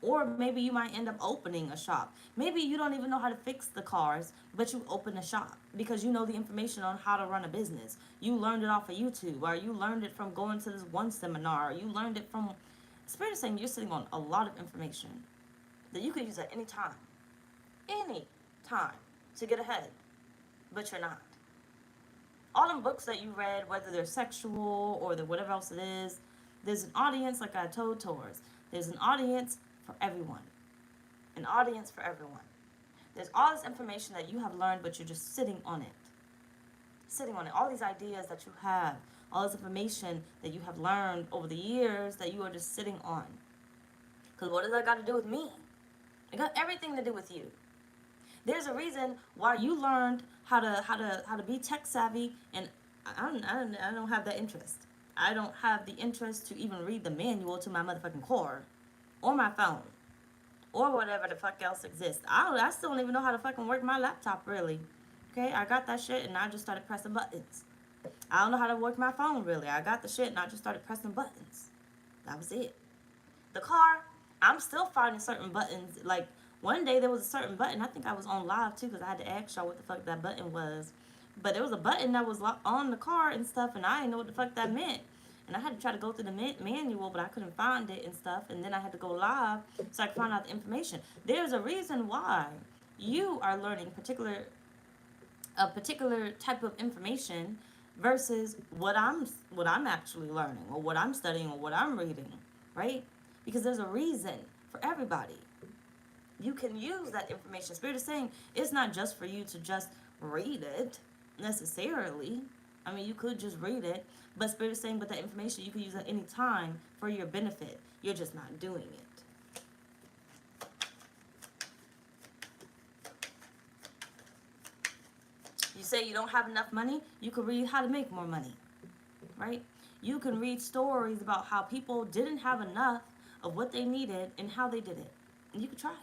Or maybe you might end up opening a shop. Maybe you don't even know how to fix the cars, but you open a shop because you know the information on how to run a business. You learned it off of YouTube, or you learned it from going to this one seminar, or you learned it from... Spirit is saying you're sitting on a lot of information that you could use at any time. Any time to get ahead, but you're not. All them books that you read, whether they're sexual or whatever else it is, there's an audience, like I told Taurus. There's an audience for everyone. An audience for everyone. There's all this information that you have learned, but you're just sitting on it. Sitting on it. All these ideas that you have, all this information that you have learned over the years that you are just sitting on. Because what does that got to do with me? It got everything to do with you. There's a reason why you learned how to be tech savvy, and I don't have that interest. I don't have the interest to even read the manual to my motherfucking car, or my phone, or whatever the fuck else exists. I still don't even know how to fucking work my laptop, really. Okay, I got that shit and I just started pressing buttons. I don't know how to work my phone, really. I got the shit and I just started pressing buttons. That was it. The car, I'm still finding certain buttons. Like, one day there was a certain button. I think I was on live too because I had to ask y'all what the fuck that button was. But there was a button that was on the car and stuff, and I didn't know what the fuck that meant. And I had to try to go through the manual, but I couldn't find it and stuff. And then I had to go live so I could find out the information. There's a reason why you are learning a particular type of information versus what I'm actually learning, or what I'm studying, or what I'm reading, right? Because there's a reason for everybody. You can use that information. Spirit is saying it's not just for you to just read it necessarily. I mean, you could just read it, but Spirit is saying, but that information you can use at any time for your benefit. You're just not doing it. You say you don't have enough money, you can read how to make more money, right? You can read stories about how people didn't have enough of what they needed and how they did it. And you can try it.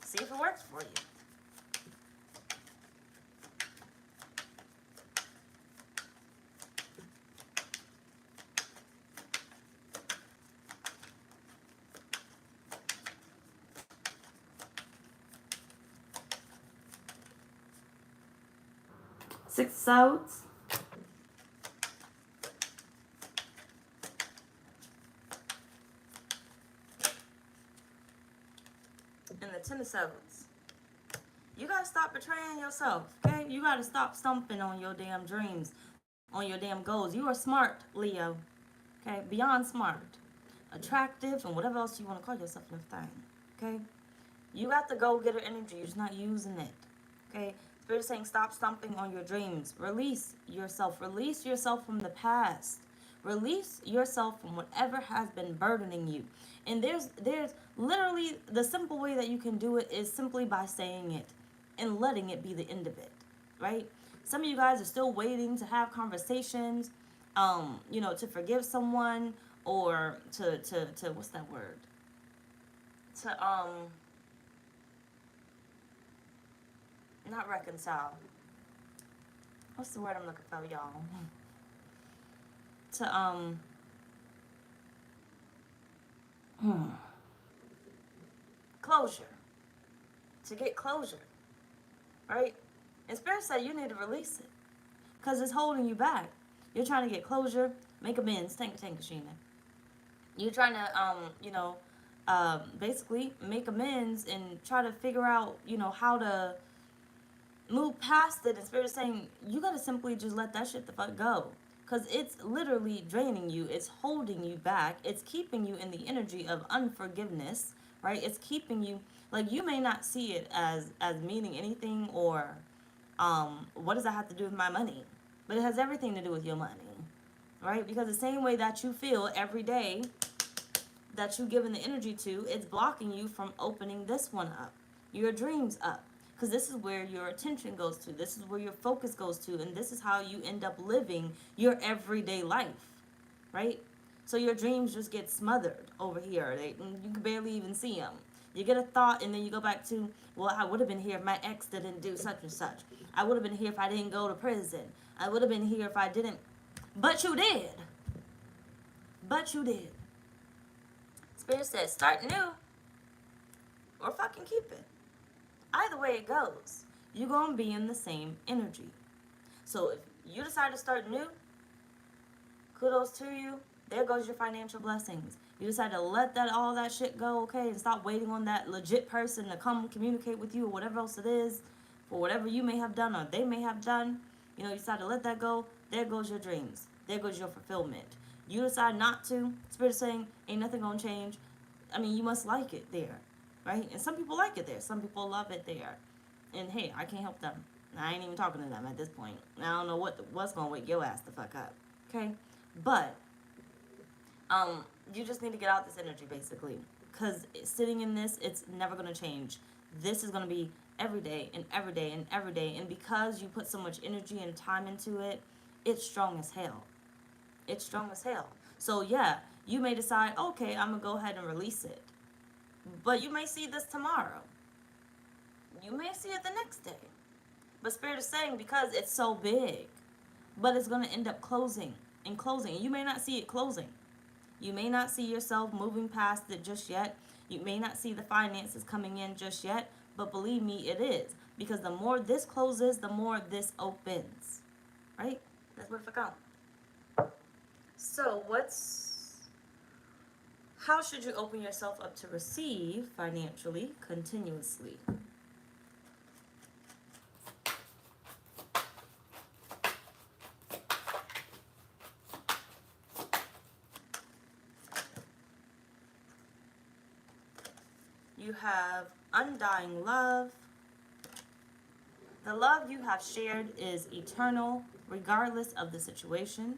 See if it works for you. Six of Swords. And the Ten of Swords. You gotta stop betraying yourself, okay? You gotta stop stumping on your damn dreams, on your damn goals. You are smart, Leo, okay? Beyond smart. Attractive, and whatever else you want to call yourself in the thing, okay? You got the go-getter energy. You're just not using it, okay? Spirit is saying stop stumping on your dreams. Release yourself. Release yourself from the past. Release yourself from whatever has been burdening you. And there's literally the simple way that you can do it is simply by saying it and letting it be the end of it, right? Some of you guys are still waiting to have conversations, you know, to forgive someone, or to what's that word? To not reconcile. What's the word I'm looking for, y'all? To Closure. To get closure, right? And Spirit said you need to release it because it's holding you back. You're trying to get closure, make amends. Thank you, Sheena. You're trying to, basically make amends and try to figure out, how to move past it. And Spirit is saying you gotta simply just let that shit the fuck go. Because it's literally draining you. It's holding you back. It's keeping you in the energy of unforgiveness, right? It's keeping you, like, you may not see it as meaning anything, or what does that have to do with my money? But it has everything to do with your money, right? Because the same way that you feel every day that you giving the energy to, it's blocking you from opening this one up, your dreams up. Because this is where your attention goes to. This is where your focus goes to. And this is how you end up living your everyday life, right? So your dreams just get smothered over here. You can barely even see them. You get a thought and then you go back to, well, I would have been here if my ex didn't do such and such. I would have been here if I didn't go to prison. I would have been here if I didn't. But you did. But you did. Spirit says, start new or fucking keep it. Either way it goes, you're going to be in the same energy. So if you decide to start new, kudos to you. There goes your financial blessings. You decide to let all that shit go, okay, and stop waiting on that legit person to come communicate with you or whatever else it is, for whatever you may have done or they may have done. You decide to let that go. There goes your dreams. There goes your fulfillment. You decide not to. Spirit is saying, ain't nothing going to change. I mean, you must like it there. Right? And some people like it there. Some people love it there. And hey, I can't help them. I ain't even talking to them at this point. I don't know what's going to wake your ass the fuck up. Okay? But, you just need to get out this energy, basically. Because sitting in this, it's never going to change. This is going to be every day and every day and every day. And because you put so much energy and time into it, it's strong as hell. It's strong as hell. So, yeah, you may decide, okay, I'm going to go ahead and release it. But you may see this tomorrow. You may see it the next day. But Spirit is saying because it's so big, but it's going to end up closing and closing. You may not see it closing. You may not see yourself moving past it just yet. You may not see the finances coming in just yet. But believe me, it is. Because the more this closes, the more this opens. Right? That's what it goes. So how should you open yourself up to receive financially continuously? You have undying love. The love you have shared is eternal, regardless of the situation.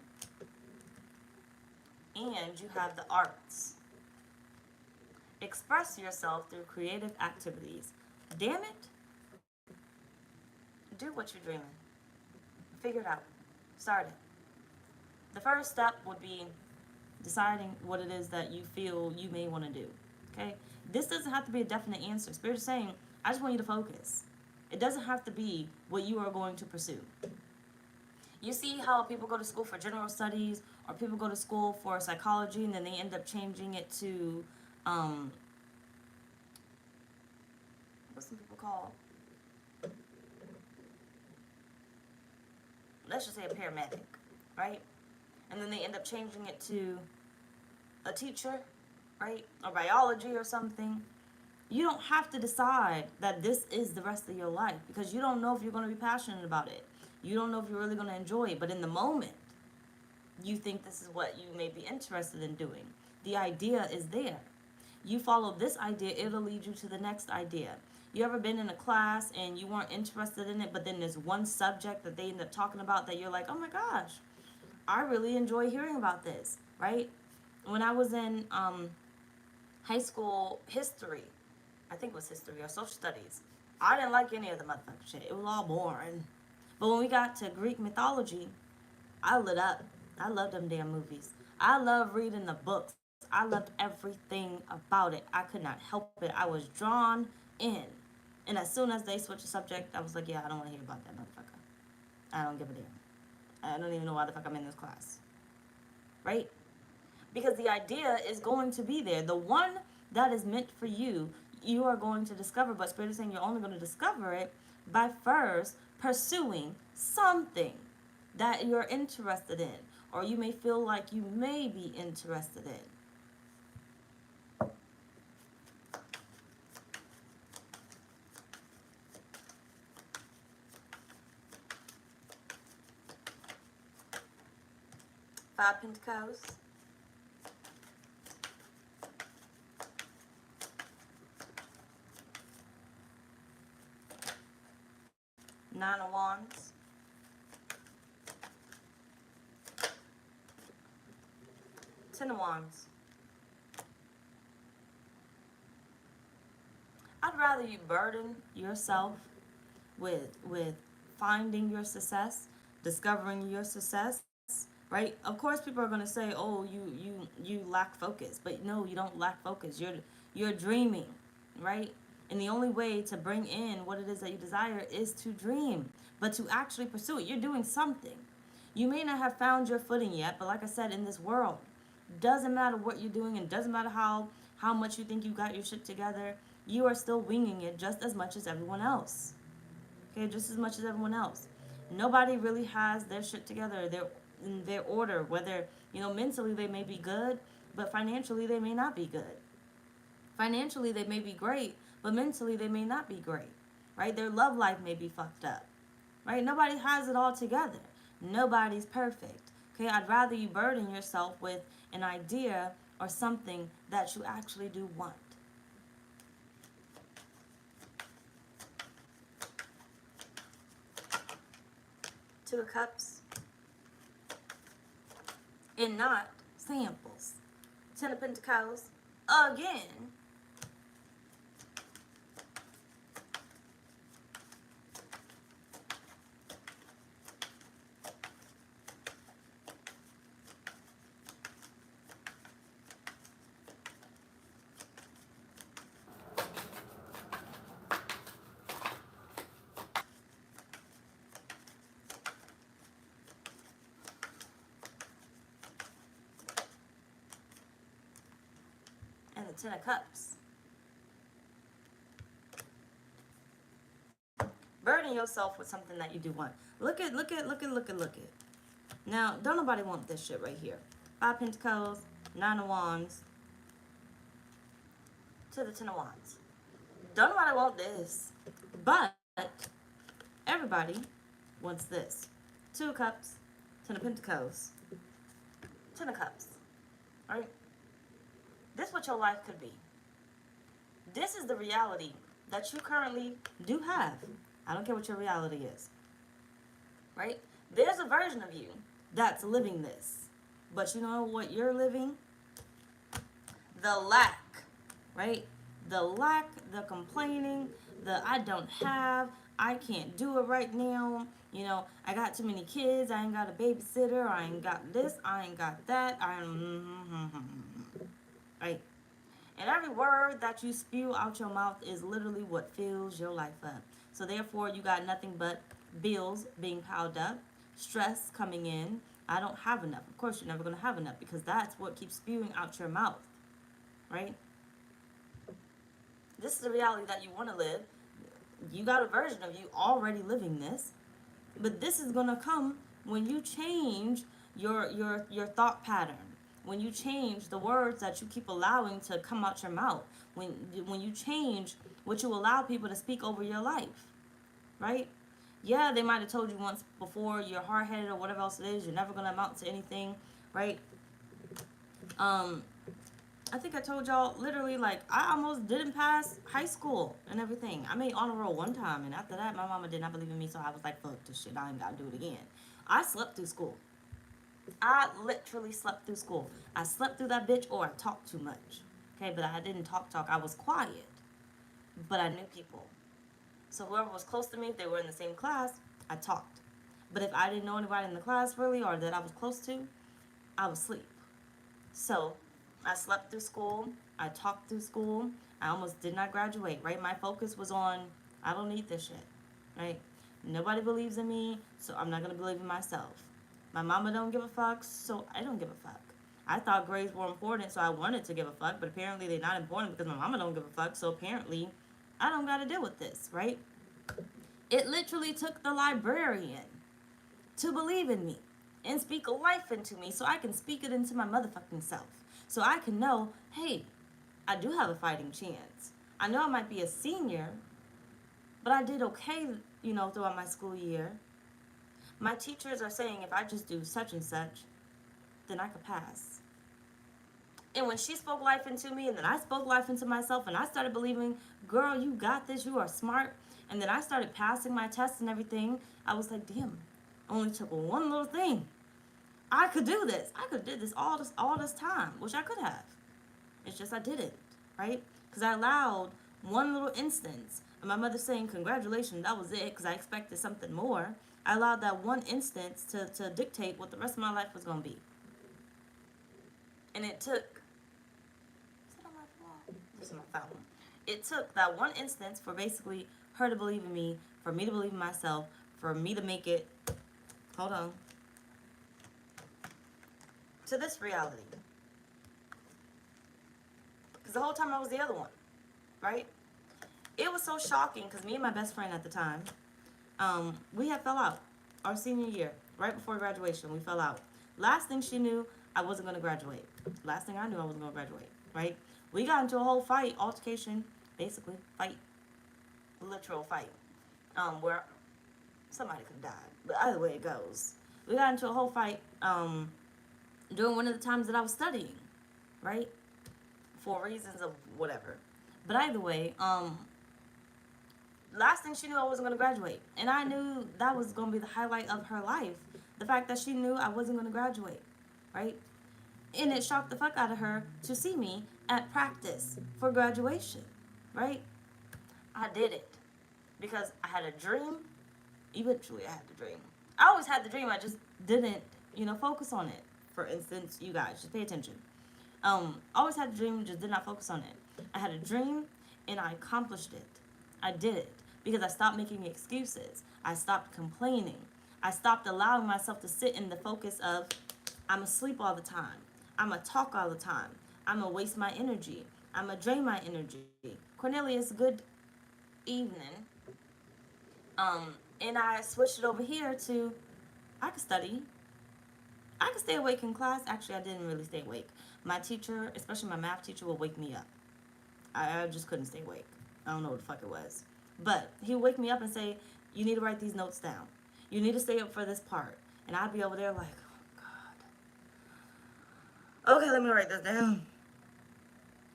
And you have the arts. Express yourself through creative activities. Damn it. Do what you're dreaming. Figure it out. Start it. The first step would be deciding what it is that you feel you may want to do. Okay? This doesn't have to be a definite answer. Spirit is saying, I just want you to focus. It doesn't have to be what you are going to pursue. You see how people go to school for general studies, or people go to school for psychology, and then they end up changing it to, what's some people call? Let's just say a paramedic, right? And then they end up changing it to a teacher, right? Or biology or something. You don't have to decide that this is the rest of your life, because you don't know if you're going to be passionate about it. You don't know if you're really going to enjoy it. But in the moment, you think this is what you may be interested in doing. The idea is there. You follow this idea, it'll lead you to the next idea. You ever been in a class and you weren't interested in it, but then there's one subject that they end up talking about that you're like, oh my gosh, I really enjoy hearing about this, right? When I was in high school history, I think it was history or social studies, I didn't like any of the motherfucking shit. It was all boring. But when we got to Greek mythology, I lit up. I loved them damn movies. I love reading the books. I loved everything about it. I could not help it. I was drawn in. And as soon as they switched the subject, I was like, yeah, I don't want to hear about that motherfucker. I don't give a damn. I don't even know why the fuck I'm in this class. Right? because the idea is going to be there. The one that is meant for you, you are going to discover, but Spirit is saying you're only going to discover it by first pursuing something that you're interested in, or you may feel like you may be interested in. Five Pentacles. Nine of Wands. Ten of Wands. I'd rather you burden yourself with finding your success, discovering your success, right? Of course, people are gonna say, "Oh, you lack focus," but no, you don't lack focus. You're dreaming, right? And the only way to bring in what it is that you desire is to dream, but to actually pursue it. You're doing something. You may not have found your footing yet, but like I said, in this world, doesn't matter what you're doing, and doesn't matter how much you think you got your shit together. You are still winging it just as much as everyone else. Okay, just as much as everyone else. Nobody really has their shit together, their order. Whether, mentally they may be good, but financially they may not be good. Financially they may be great, but mentally they may not be great. Right? Their love life may be fucked up. Right? Nobody has it all together. Nobody's perfect. Okay, I'd rather you burden yourself with an idea or something that you actually do want. Two of Cups. And not samples. Ten of Pentacles. Again. And the Ten of Cups. Burden yourself with something that you do want. Look at. Now, don't nobody want this shit right here. Five Pentacles, Nine of Wands, to the Ten of Wands. Don't nobody want this. But everybody wants this. Two of Cups, Ten of Pentacles, Ten of Cups. Alright? This is what your life could be. This is the reality that you currently do have. I don't care what your reality is. Right? There's a version of you that's living this. But you know what you're living? The lack. Right? The lack, the complaining, the I don't have, I can't do it right now. I got too many kids, I ain't got a babysitter, I ain't got this, I ain't got that, right? And every word that you spew out your mouth is literally what fills your life up. So therefore, you got nothing but bills being piled up, stress coming in. I don't have enough. Of course, you're never going to have enough because that's what keeps spewing out your mouth, right? This is the reality that you want to live. You got a version of you already living this, but this is going to come when you change your thought pattern. When you change the words that you keep allowing to come out your mouth, when you change what you allow people to speak over your life, right? Yeah, they might have told you once before you're hard-headed or whatever else it is, you're never going to amount to anything, right? I think I told y'all literally, like, I almost didn't pass high school and everything. I made honor roll one time, and after that, my mama did not believe in me, so I was like, fuck this shit, I ain't got to do it again. I slept through school. I literally slept through school. I slept through that bitch, or I talked too much. Okay, but I didn't talk. I was quiet. But I knew people. So whoever was close to me, if they were in the same class, I talked. But if I didn't know anybody in the class really, or that I was close to, I would sleep. So I slept through school. I talked through school. I almost did not graduate, right? My focus was on, I don't need this shit, right? Nobody believes in me, so I'm not going to believe in myself. My mama don't give a fuck, so I don't give a fuck. I thought grades were important, so I wanted to give a fuck, but apparently they're not important because my mama don't give a fuck, so apparently I don't gotta deal with this, right? It literally took the librarian to believe in me and speak life into me so I can speak it into my motherfucking self. So I can know, hey, I do have a fighting chance. I know I might be a senior, but I did okay, throughout my school year. My teachers are saying if I just do such and such, then I could pass. And when she spoke life into me, and then I spoke life into myself, and I started believing, girl, you got this, you are smart. And then I started passing my tests and everything. I was like, damn, only took one little thing. I could do this. I could have did this all this time, which I could have. It's just I didn't, right? Because I allowed one little instance of my mother saying, congratulations, that was it, because I expected something more. I allowed that one instance to dictate what the rest of my life was going to be. And it took, is it on my phone? This is my phone. It took that one instance for basically her to believe in me, for me to believe in myself, for me to make it, hold on, to this reality. Because the whole time I was the other one, right? It was so shocking because me and my best friend at the time, we had fell out our senior year, right before graduation. We fell out. Last thing she knew, I wasn't going to graduate. Last thing I knew, I wasn't going to graduate, right? We got into a whole fight, altercation, basically, fight, literal fight, where somebody could have died. But either way it goes. We got into a whole fight during one of the times that I was studying, right? For reasons of whatever. But either way, last thing she knew, I wasn't going to graduate. And I knew that was going to be the highlight of her life. The fact that she knew I wasn't going to graduate, right? And it shocked the fuck out of her to see me at practice for graduation, right? I did it because I had a dream. Eventually, I had the dream. I always had the dream. I just didn't, focus on it. For instance, you guys, just pay attention. Always had a dream, just did not focus on it. I had a dream, and I accomplished it. I did it because I stopped making excuses. I stopped complaining. I stopped allowing myself to sit in the focus of, I'm asleep all the time. I'm going to talk all the time. I'm going to waste my energy. I'm going to drain my energy. Cornelius, good evening. And I switched it over here to, I could study. I could stay awake in class. Actually, I didn't really stay awake. My teacher, especially my math teacher, would wake me up. I just couldn't stay awake. I don't know what the fuck it was. But he would wake me up and say, you need to write these notes down. You need to stay up for this part. And I'd be over there like, okay, let me write this down.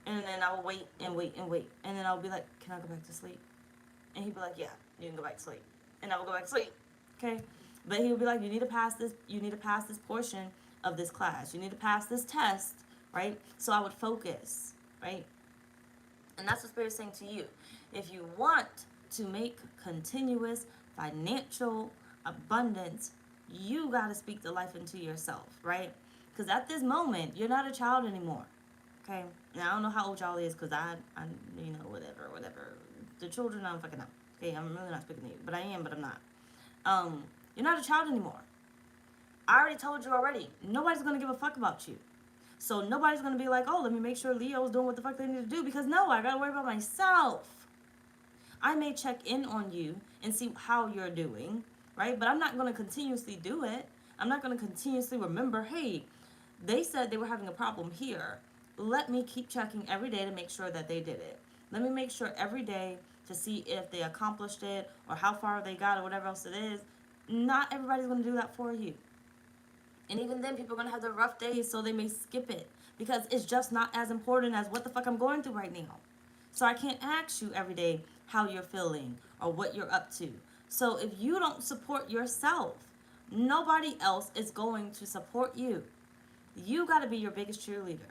And then I would wait and wait and wait. And then I would be like, can I go back to sleep? And he'd be like, yeah, you can go back to sleep. And I would go back to sleep. Okay? But he would be like, you need to pass this portion of this class. You need to pass this test, right? So I would focus, right? And that's what Spirit's saying to you. If you want to make continuous financial abundance, you got to speak the life into yourself, right? Because at this moment, you're not a child anymore, okay? Now, I don't know how old y'all is because I whatever. The children, I don't fucking know. Okay, I'm really not speaking to you. But I am, but I'm not. You're not a child anymore. I already told you already. Nobody's going to give a fuck about you. So nobody's going to be like, oh, let me make sure Leo's doing what the fuck they need to do. Because no, I got to worry about myself. I may check in on you and see how you're doing, right? But I'm not going to continuously do it. I'm not going to continuously remember, hey, they said they were having a problem here. Let me keep checking every day to make sure that they did it. Let me make sure every day to see if they accomplished it or how far they got or whatever else it is. Not everybody's going to do that for you. And even then, people are going to have their rough days, so they may skip it because it's just not as important as what the fuck I'm going through right now. So I can't ask you every day how you're feeling or what you're up to. So if you don't support yourself, nobody else is going to support you. You got to be your biggest cheerleader.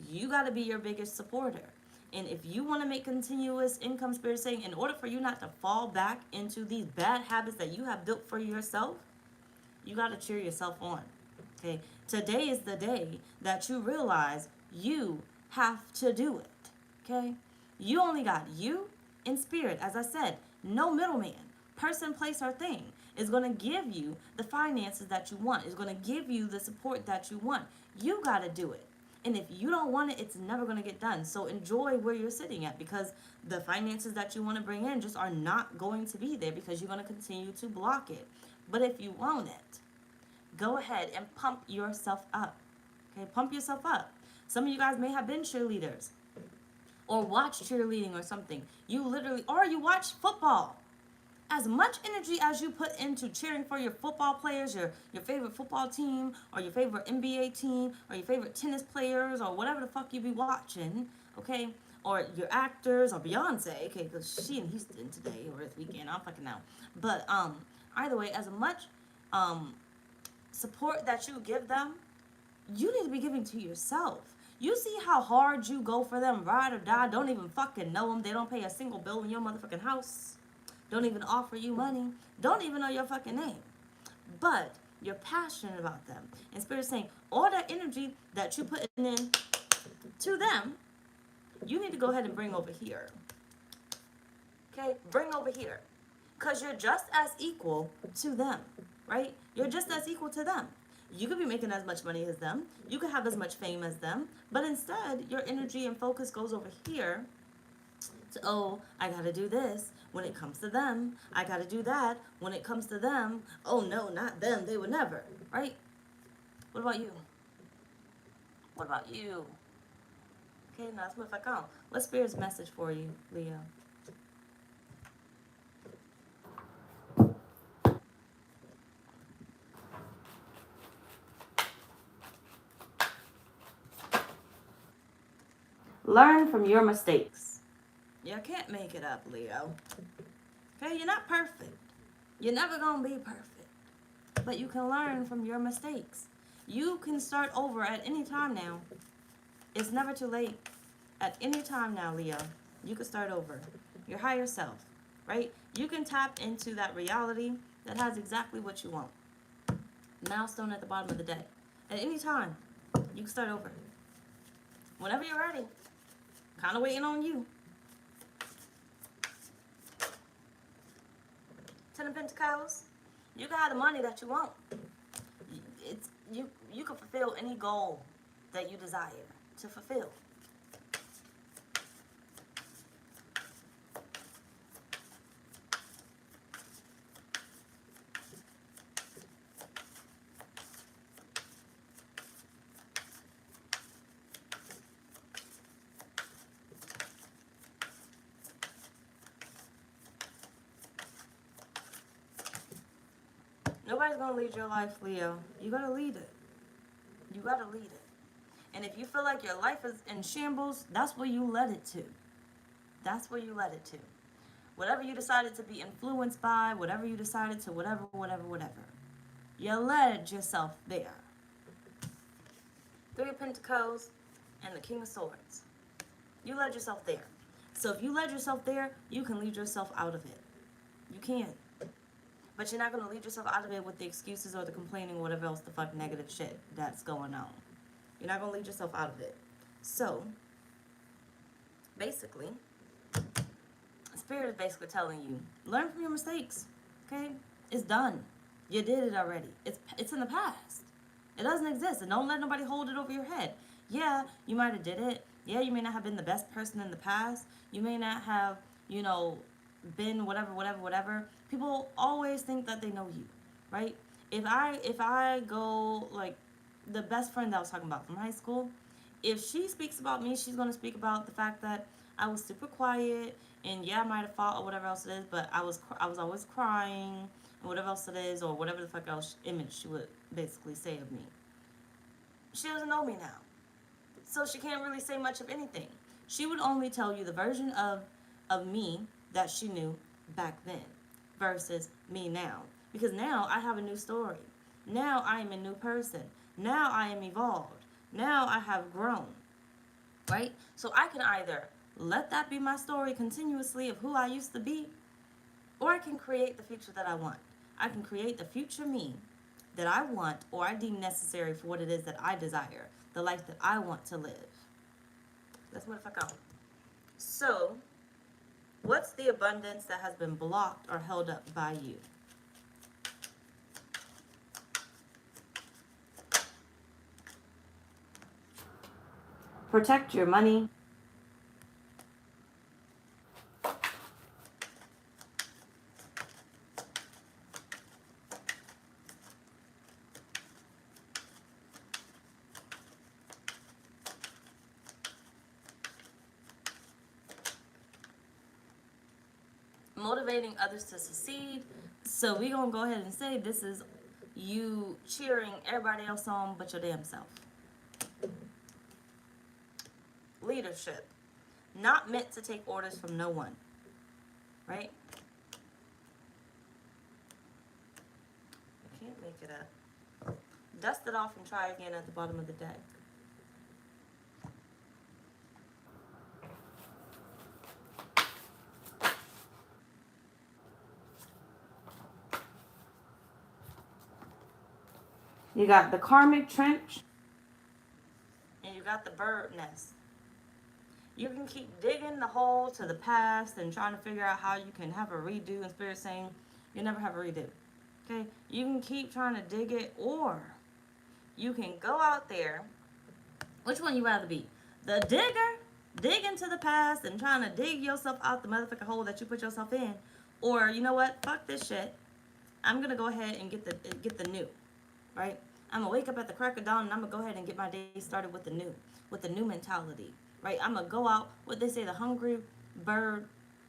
You got to be your biggest supporter. And if you want to make continuous income, Spirit saying, in order for you not to fall back into these bad habits that you have built for yourself, you got to cheer yourself on. Okay? Today is the day that you realize you have to do it. Okay? You only got you and Spirit. As I said, no middleman. Person, place, or thing is going to give you the finances that you want. Is going to give you the support that you want. You got to do it. And if you don't want it, it's never going to get done. So enjoy where you're sitting at, because the finances that you want to bring in just are not going to be there because you're going to continue to block it. But if you want it, go ahead and pump yourself up. Okay, pump yourself up. Some of you guys may have been cheerleaders or watch cheerleading or something. You literally, or you watch football. As much energy as you put into cheering for your football players, your favorite football team, or your favorite NBA team, or your favorite tennis players, or whatever the fuck you be watching, okay? Or your actors, or Beyonce, okay, because she in Houston today, or this weekend, I don't fucking know. But either way, as much support that you give them, you need to be giving to yourself. You see how hard you go for them, ride or die, don't even fucking know them. They don't pay a single bill in your motherfucking house. Don't even offer you money. Don't even know your fucking name. But you're passionate about them. And Spirit's saying, all that energy that you put in to them, you need to go ahead and bring over here. Okay? Bring over here. Because you're just as equal to them, right? You're just as equal to them. You could be making as much money as them. You could have as much fame as them. But instead, your energy and focus goes over here to, oh, I gotta do this when it comes to them. I gotta do that when it comes to them. Oh, no, not them. They would never, right? What about you? What about you? Okay, now let's move back on. What's Spirit's message for you, Leo? Learn from your mistakes. You can't make it up, Leo. Okay, you're not perfect. You're never gonna be perfect. But you can learn from your mistakes. You can start over at any time now. It's never too late. At any time now, Leo, you can start over. Your higher self, right? You can tap into that reality that has exactly what you want. Milestone at the bottom of the day. At any time, you can start over. Whenever you're ready. Kind of waiting on you. Ten of Pentacles. You can have the money that you want. You can fulfill any goal that you desire to fulfill. Nobody's gonna lead your life, Leo. You gotta lead it. You gotta lead it. And if you feel like your life is in shambles, that's where you let it to. That's where you let it to. Whatever you decided to be influenced by, whatever you decided to, whatever. You led yourself there. Three of Pentacles and the King of Swords. You led yourself there. So if you led yourself there, you can lead yourself out of it. You can. But you're not going to lead yourself out of it with the excuses or the complaining or whatever else the fuck negative shit that's going on. You're not going to lead yourself out of it. So, basically, Spirit is basically telling you, learn from your mistakes, okay? It's done. You did it already. It's in the past. It doesn't exist. And don't let nobody hold it over your head. Yeah, you might have did it. Yeah, you may not have been the best person in the past. You may not have, been whatever. People always think that they know you, right? If I go, like, the best friend that I was talking about from high school, if she speaks about me, she's going to speak about the fact that I was super quiet, and yeah, I might have fought or whatever else it is, but I was always crying, and whatever else it is, or whatever the fuck else image she would basically say of me. She doesn't know me now, so she can't really say much of anything. She would only tell you the version of me that she knew back then versus me now. Because now I have a new story. Now I am a new person. Now I am evolved. Now I have grown. Right? So I can either let that be my story continuously of who I used to be, or I can create the future that I want. I can create the future me that I want or I deem necessary for what it is that I desire, the life that I want to live. Let's move the fuck on. So, what's the abundance that has been blocked or held up by you? Protect your money. Motivating others to succeed. So we're going to go ahead and say this is you cheering everybody else on but your damn self. Leadership. Not meant to take orders from no one. Right? I can't make it up. Dust it off and try again at the bottom of the deck. You got the karmic trench, and you got the bird nest. You can keep digging the hole to the past and trying to figure out how you can have a redo, and Spirit saying you never have a redo. Okay? You can keep trying to dig it, or you can go out there. Which one you rather be? The digger, dig into the past and trying to dig yourself out the motherfucking hole that you put yourself in. Or, you know what? Fuck this shit. I'm going to go ahead and get the new. Right? I'm going to wake up at the crack of dawn and I'm going to go ahead and get my day started with the new mentality. Right? I'm going to go out, what they say, the hungry bird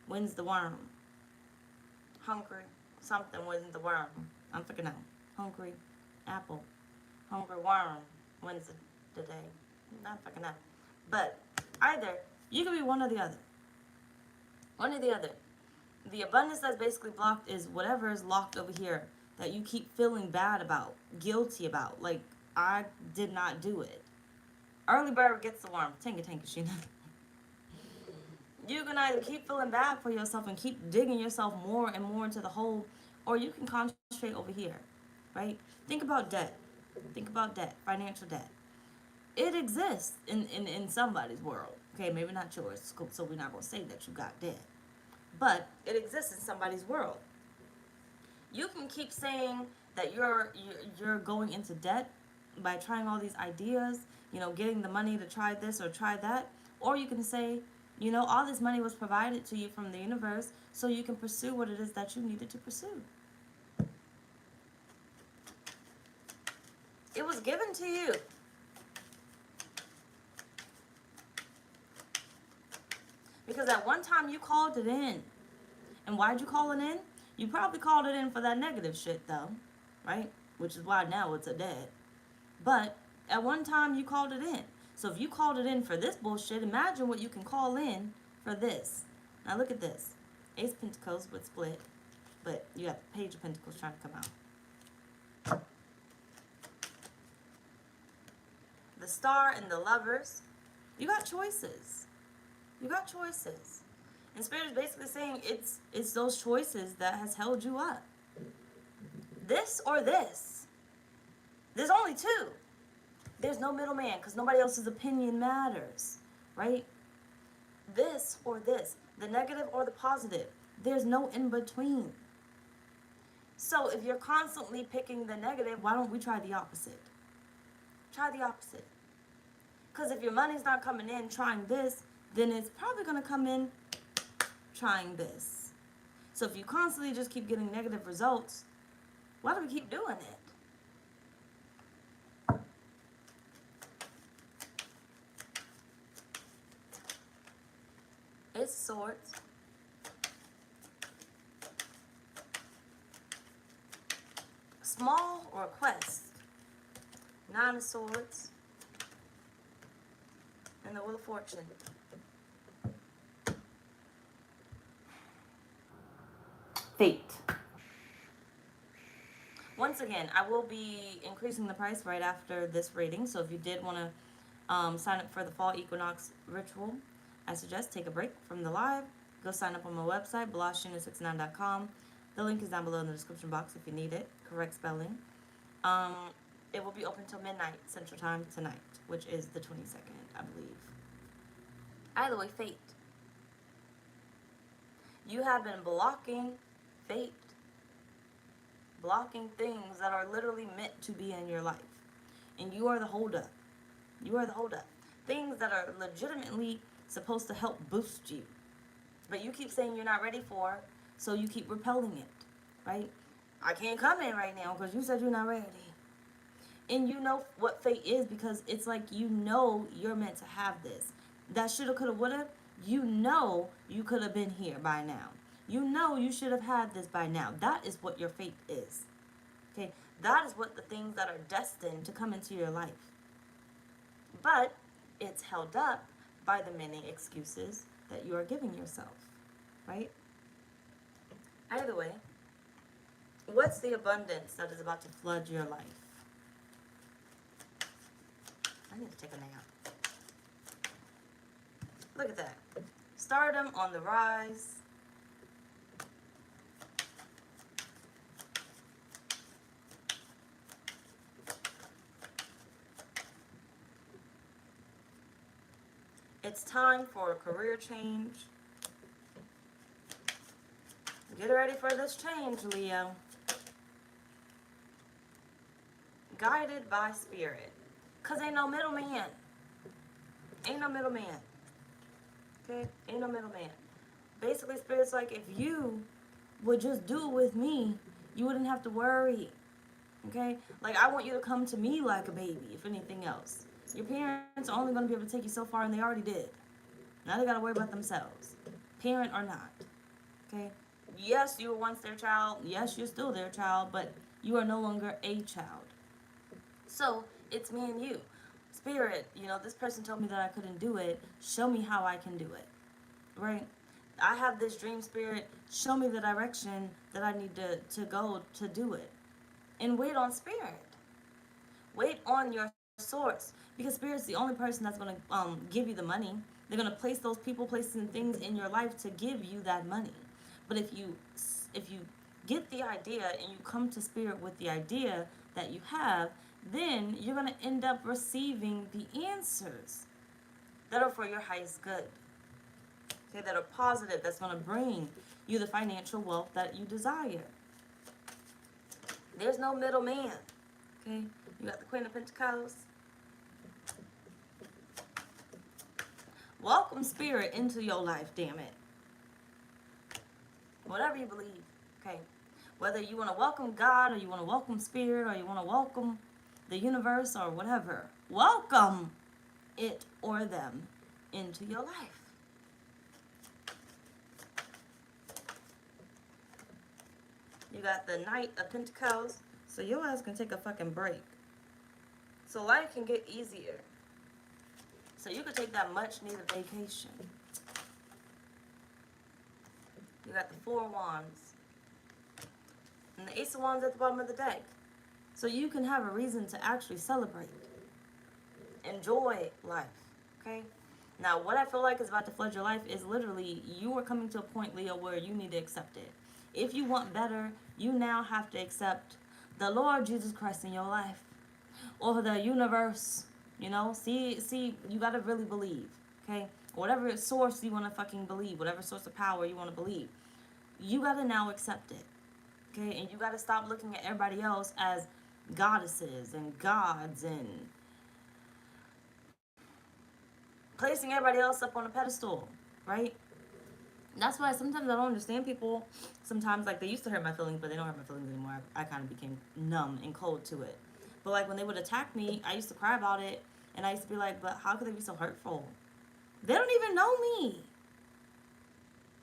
wins the worm. Hungry something wins the worm. I'm freaking out. Hungry apple. Hungry worm wins the day. Not fucking out. But either, you can be one or the other. One or the other. The abundance that's basically blocked is whatever is locked over here that you keep feeling bad about, guilty about. Like, I did not do it. Early bird gets the worm. Tinka, Sheena. You can either keep feeling bad for yourself and keep digging yourself more and more into the hole, or you can concentrate over here, right? Think about debt. Think about debt, financial debt. It exists in somebody's world. Okay, maybe not yours, so we're not going to say that you got debt. But it exists in somebody's world. You can keep saying that you're going into debt by trying all these ideas, getting the money to try this or try that. Or you can say, all this money was provided to you from the universe so you can pursue what it is that you needed to pursue. It was given to you. Because at one time you called it in. And why'd you call it in? You probably called it in for that negative shit though, right? Which is why now it's a debt. But at one time you called it in. So if you called it in for this bullshit, imagine what you can call in for this. Now look at this. Ace of Pentacles with split. But you got the Page of Pentacles trying to come out. The Star and the Lovers. You got choices. You got choices. And Spirit is basically saying it's those choices that has held you up. This or this. There's only two. There's no middleman because nobody else's opinion matters, right? This or this. The negative or the positive. There's no in between. So if you're constantly picking the negative, why don't we try the opposite? Try the opposite. Because if your money's not coming in trying this, then it's probably going to come in trying this. So if you constantly just keep getting negative results, why do we keep doing it? It's Swords. Small or quest. Nine of Swords. And the Wheel of Fortune. Fate. Once again, I will be increasing the price right after this reading. So if you did want to sign up for the Fall Equinox Ritual, I suggest take a break from the live. Go sign up on my website, blahscrystalsale.com. The link is down below in the description box if you need it. Correct spelling. It will be open till midnight Central Time tonight, which is the 22nd, I believe. Either way, fate. You have been blocking fate. Blocking things that are literally meant to be in your life. And you are the holdup. You are the holdup. things that are legitimately supposed to help boost you. But you keep saying you're not ready for, so you keep repelling it, right? I can't come in right now because you said you're not ready. And you know what fate is, because it's like, you know, you're meant to have this. That shoulda, coulda, woulda, you know you could have been here by now. You know you should have had this by now. That is what your fate is. Okay? That is what the things that are destined to come into your life. But it's held up by the many excuses that you are giving yourself, right? Either way, what's the abundance that is about to flood your life? I need to take a nap. Look at that. Stardom on the rise. It's time for a career change. Get ready for this change, Leo. Guided by spirit. Because ain't no middleman. Ain't no middleman. Okay? Ain't no middleman. Basically, spirit's like, if you would just do it with me, you wouldn't have to worry. Okay? Like, I want you to come to me like a baby, if anything else. Your parents are only going to be able to take you so far, and they already did. Now they got to worry about themselves. Parent or not. Okay? Yes, you were once their child. Yes, you're still their child, but you are no longer a child. So, it's me and you. Spirit, you know, this person told me that I couldn't do it. Show me how I can do it. Right? I have this dream, spirit. Show me the direction that I need to go to do it. And wait on spirit. Wait on your source. Because spirit's the only person that's going to give you the money. They're going to place those people, places, and things in your life to give you that money. But if you get the idea and you come to spirit with the idea that you have, then you're going to end up receiving the answers that are for your highest good. Okay, that are positive, that's going to bring you the financial wealth that you desire. There's no middleman. Okay, you got the Queen of Pentacles. Welcome spirit into your life, damn it. Whatever you believe, okay? Whether you want to welcome God, or you want to welcome spirit, or you want to welcome the universe, or whatever. Welcome it or them into your life. You got the Knight of Pentacles. So your ass can take a fucking break. So life can get easier. So you could take that much needed vacation. You got the Four Wands. And the Ace of Wands at the bottom of the deck. So you can have a reason to actually celebrate. Enjoy life. Okay? Now, what I feel like is about to flood your life is literally you are coming to a point, Leo, where you need to accept it. If you want better, you now have to accept the Lord Jesus Christ in your life. Or the universe. You know? See, you gotta really believe. Okay? Whatever source you want to fucking believe. Whatever source of power you want to believe. You gotta now accept it. Okay? And you gotta stop looking at everybody else as goddesses and gods and placing everybody else up on a pedestal, right? That's why sometimes I don't understand people. Sometimes, like, they used to hurt my feelings, but they don't hurt my feelings anymore. I kind of became numb and cold to it. But, like, when they would attack me, I used to cry about it, and I used to be like, but how could they be so hurtful? They don't even know me.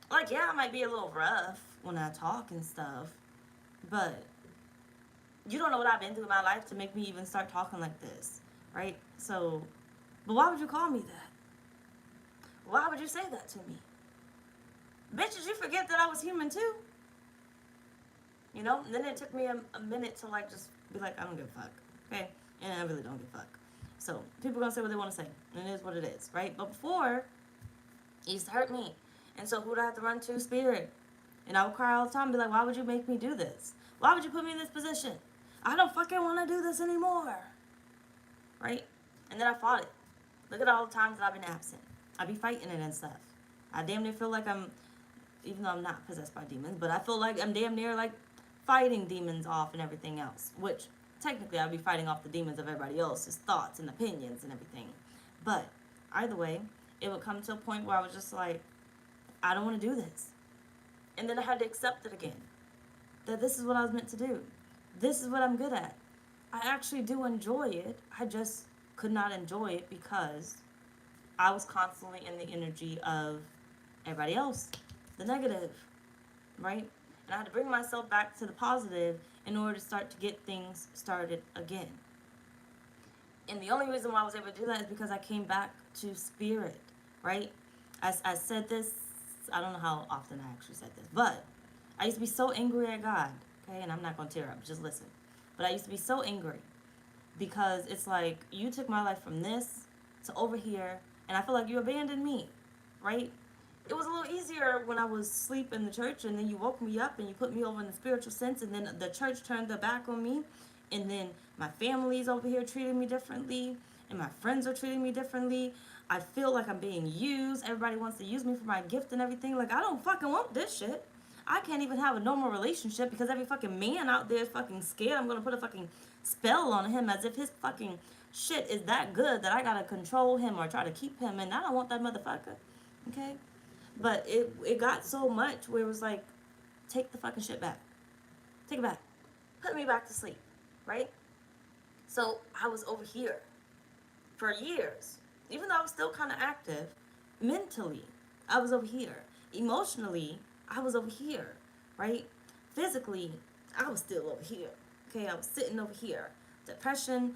Like, yeah, I might be a little rough when I talk and stuff, but you don't know what I've been through in my life to make me even start talking like this, right? So, but why would you call me that? Why would you say that to me? Bitch, did you forget that I was human too? You know? And then it took me a minute to, like, just be like, I don't give a fuck. Okay? And I really don't give a fuck. So, people are going to say what they want to say. And it is what it is, right? But before, it used to hurt me. And so, who would I have to run to? Spirit. And I would cry all the time and be like, why would you make me do this? Why would you put me in this position? I don't fucking want to do this anymore. Right? And then I fought it. Look at all the times that I've been absent. I be fighting it and stuff. I damn near feel like I'm, even though I'm not possessed by demons, but I feel like I'm damn near like fighting demons off and everything else. Which, technically, I'd be fighting off the demons of everybody else's thoughts and opinions and everything. But either way, it would come to a point where I was just like, I don't want to do this. And then I had to accept it again. That this is what I was meant to do. This is what I'm good at. I actually do enjoy it. I just could not enjoy it because I was constantly in the energy of everybody else, the negative, right? And I had to bring myself back to the positive in order to start to get things started again. And the only reason why I was able to do that is because I came back to spirit, right? I said this, I don't know how often I actually said this, but I used to be so angry at God, okay? And I'm not going to tear up, just listen. But I used to be so angry because it's like, you took my life from this to over here, and I feel like you abandoned me, right? It was a little easier when I was asleep in the church, and then you woke me up and you put me over in the spiritual sense, and then the church turned their back on me, and then my family's over here treating me differently, and my friends are treating me differently. I feel like I'm being used. Everybody wants to use me for my gift and everything. Like, I don't fucking want this shit. I can't even have a normal relationship because every fucking man out there is fucking scared I'm gonna put a fucking spell on him as if his fucking shit is that good that I gotta control him or try to keep him, and I don't want that motherfucker. Okay? But it got so much where it was like, take the fucking shit back. Take it back. Put me back to sleep. Right? So I was over here for years. Even though I was still kind of active, mentally, I was over here. Emotionally, I was over here. Right? Physically, I was still over here. Okay? I was sitting over here. Depression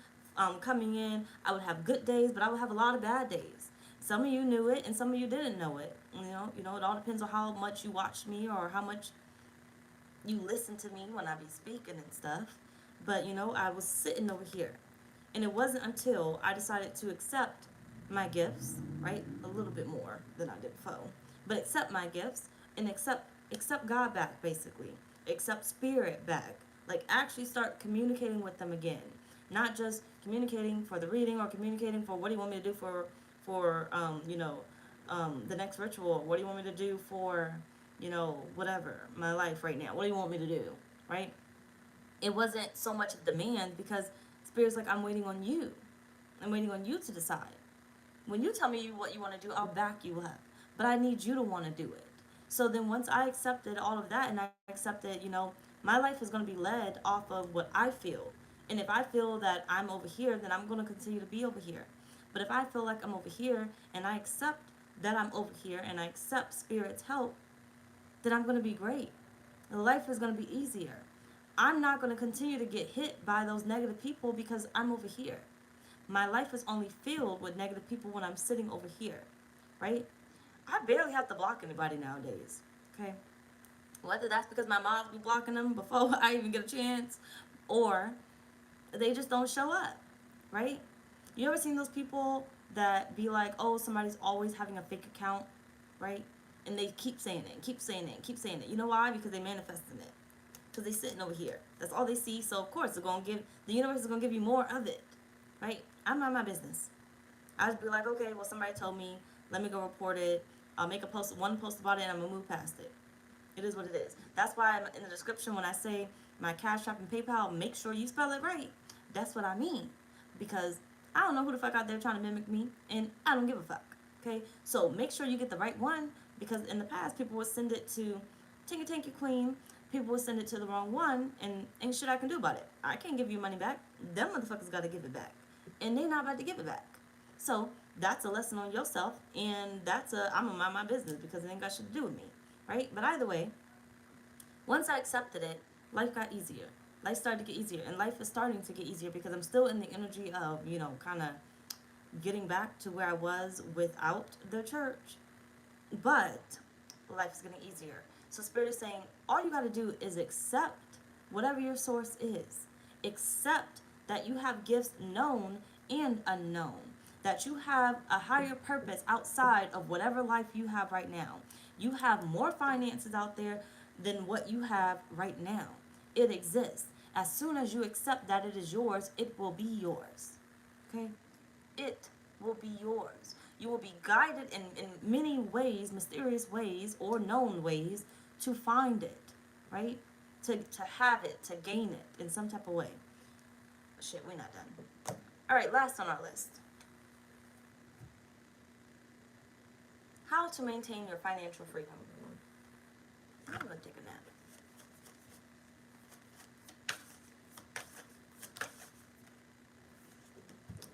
coming in. I would have good days, but I would have a lot of bad days. Some of you knew it and some of you didn't know it. You know, it all depends on how much you watch me or how much you listen to me when I be speaking and stuff. But, you know, I was sitting over here. And it wasn't until I decided to accept my gifts, right? A little bit more than I did before. But accept my gifts and accept God back, basically. Accept spirit back. Like, actually start communicating with them again. Not just communicating for the reading or communicating for what do you want me to do for the next ritual. What do you want me to do for, whatever, my life right now? What do you want me to do, right? It wasn't so much of demand because Spirit's like, I'm waiting on you. I'm waiting on you to decide. When you tell me what you want to do, I'll back you up. But I need you to want to do it. So then once I accepted all of that and I accepted, my life is going to be led off of what I feel. And if I feel that I'm over here, then I'm going to continue to be over here. But if I feel like I'm over here and I accept that I'm over here and I accept Spirit's help, then I'm going to be great. The life is going to be easier. I'm not going to continue to get hit by those negative people because I'm over here. My life is only filled with negative people when I'm sitting over here, right? I barely have to block anybody nowadays, okay? Whether that's because my mom's be blocking them before I even get a chance, or they just don't show up, right? You ever seen those people that be like, oh, somebody's always having a fake account, right? And they keep saying it, keep saying it, keep saying it. You know why? Because they manifesting it. Because they sitting over here. That's all they see. So of course the universe is gonna give you more of it, right? I'm not my business. I just be like, okay, well, somebody told me, let me go report it. I'll make one post about it, and I'm gonna move past it. It is what it is. That's why in the description when I say my Cashapp and PayPal, make sure you spell it right. That's what I mean. Because I don't know who the fuck out there trying to mimic me, and I don't give a fuck. Okay? So make sure you get the right one, because in the past people would send it to Tinky Queen. People would send it to the wrong one, and ain't shit I can do about it. I can't give you money back. Them motherfuckers gotta give it back. And they not about to give it back. So that's a lesson on yourself, and I'm gonna mind my business because it ain't got shit to do with me. Right? But either way, once I accepted it, life got easier. Life started to get easier, and life is starting to get easier because I'm still in the energy of, kind of getting back to where I was without the church. But life is getting easier. So Spirit is saying, all you got to do is accept whatever your source is. Accept that you have gifts known and unknown. That you have a higher purpose outside of whatever life you have right now. You have more finances out there than what you have right now. It exists. As soon as you accept that it is yours, it will be yours. Okay? It will be yours. You will be guided in many ways, mysterious ways, or known ways to find it, right? To have it, to gain it in some type of way. Shit, we're not done. All right, last on our list. How to maintain your financial freedom. I'm gonna take a nap.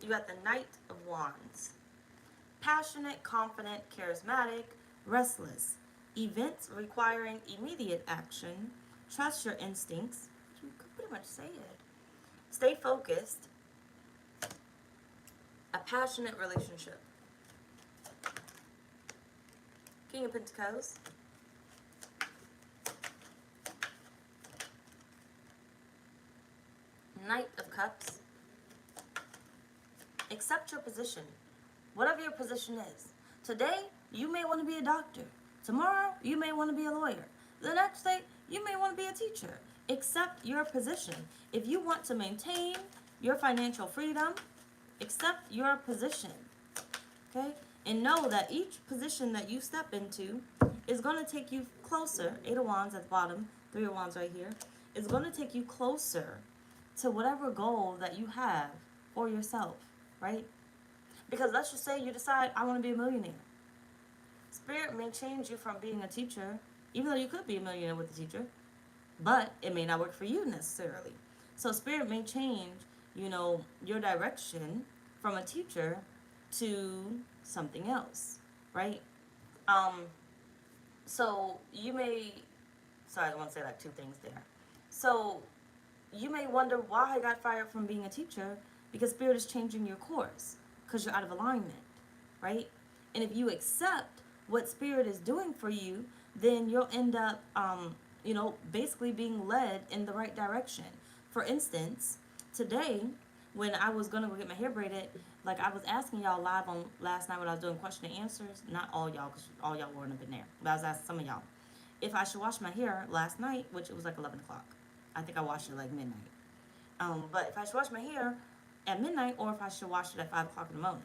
You got the Knight of Wands. Passionate, confident, charismatic, restless. Events requiring immediate action. Trust your instincts. You could pretty much say it. Stay focused. A passionate relationship. King of Pentacles. Knight of Cups. Accept your position, whatever your position is. Today, you may want to be a doctor. Tomorrow, you may want to be a lawyer. The next day, you may want to be a teacher. Accept your position. If you want to maintain your financial freedom, accept your position. Okay? And know that each position that you step into is going to take you closer. 8 of Wands at the bottom, 3 of Wands right here. Is going to take you closer to whatever goal that you have for yourself, right? Because let's just say you decide, I want to be a millionaire. Spirit may change you from being a teacher, even though you could be a millionaire with a teacher, but it may not work for you necessarily. So Spirit may change, you know, your direction from a teacher to something else, right? So you may, sorry, I want to say like 2 things there. So you may wonder why I got fired from being a teacher, because Spirit is changing your course, because you're out of alignment, right? And if you accept what Spirit is doing for you, then you'll end up, you know, basically being led in the right direction. For instance, today, when I was going to go get my hair braided, like I was asking y'all live on last night when I was doing question and answers, not all y'all, because all y'all weren't up in there, but I was asking some of y'all, if I should wash my hair last night, which it was like 11 o'clock. I think I washed it like midnight. But if I should wash my hair at midnight, or if I should wash it at 5 o'clock in the morning.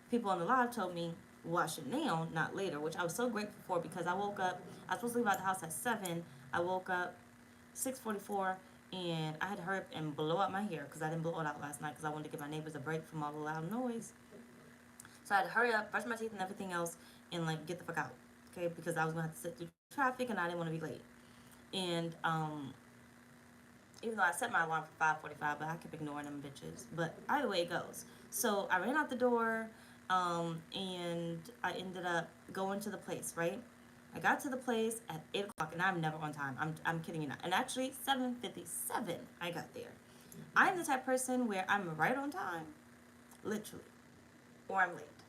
People on the live told me, wash it now, not later, which I was so grateful for, because I woke up, I was supposed to leave out the house at 7, I woke up 6:44, and I had to hurry up and blow out my hair, because I didn't blow it out last night, because I wanted to give my neighbors a break from all the loud noise. So I had to hurry up, brush my teeth and everything else, and like get the fuck out, okay, because I was going to have to sit through traffic, and I didn't want to be late. And, even though I set my alarm for 5:45, but I kept ignoring them bitches. But either way it goes. So I ran out the door, and I ended up going to the place, right? I got to the place at 8 o'clock, and I'm never on time. I'm kidding you not. And actually, 7:57, I got there. I'm the type of person where I'm right on time, literally, or I'm late.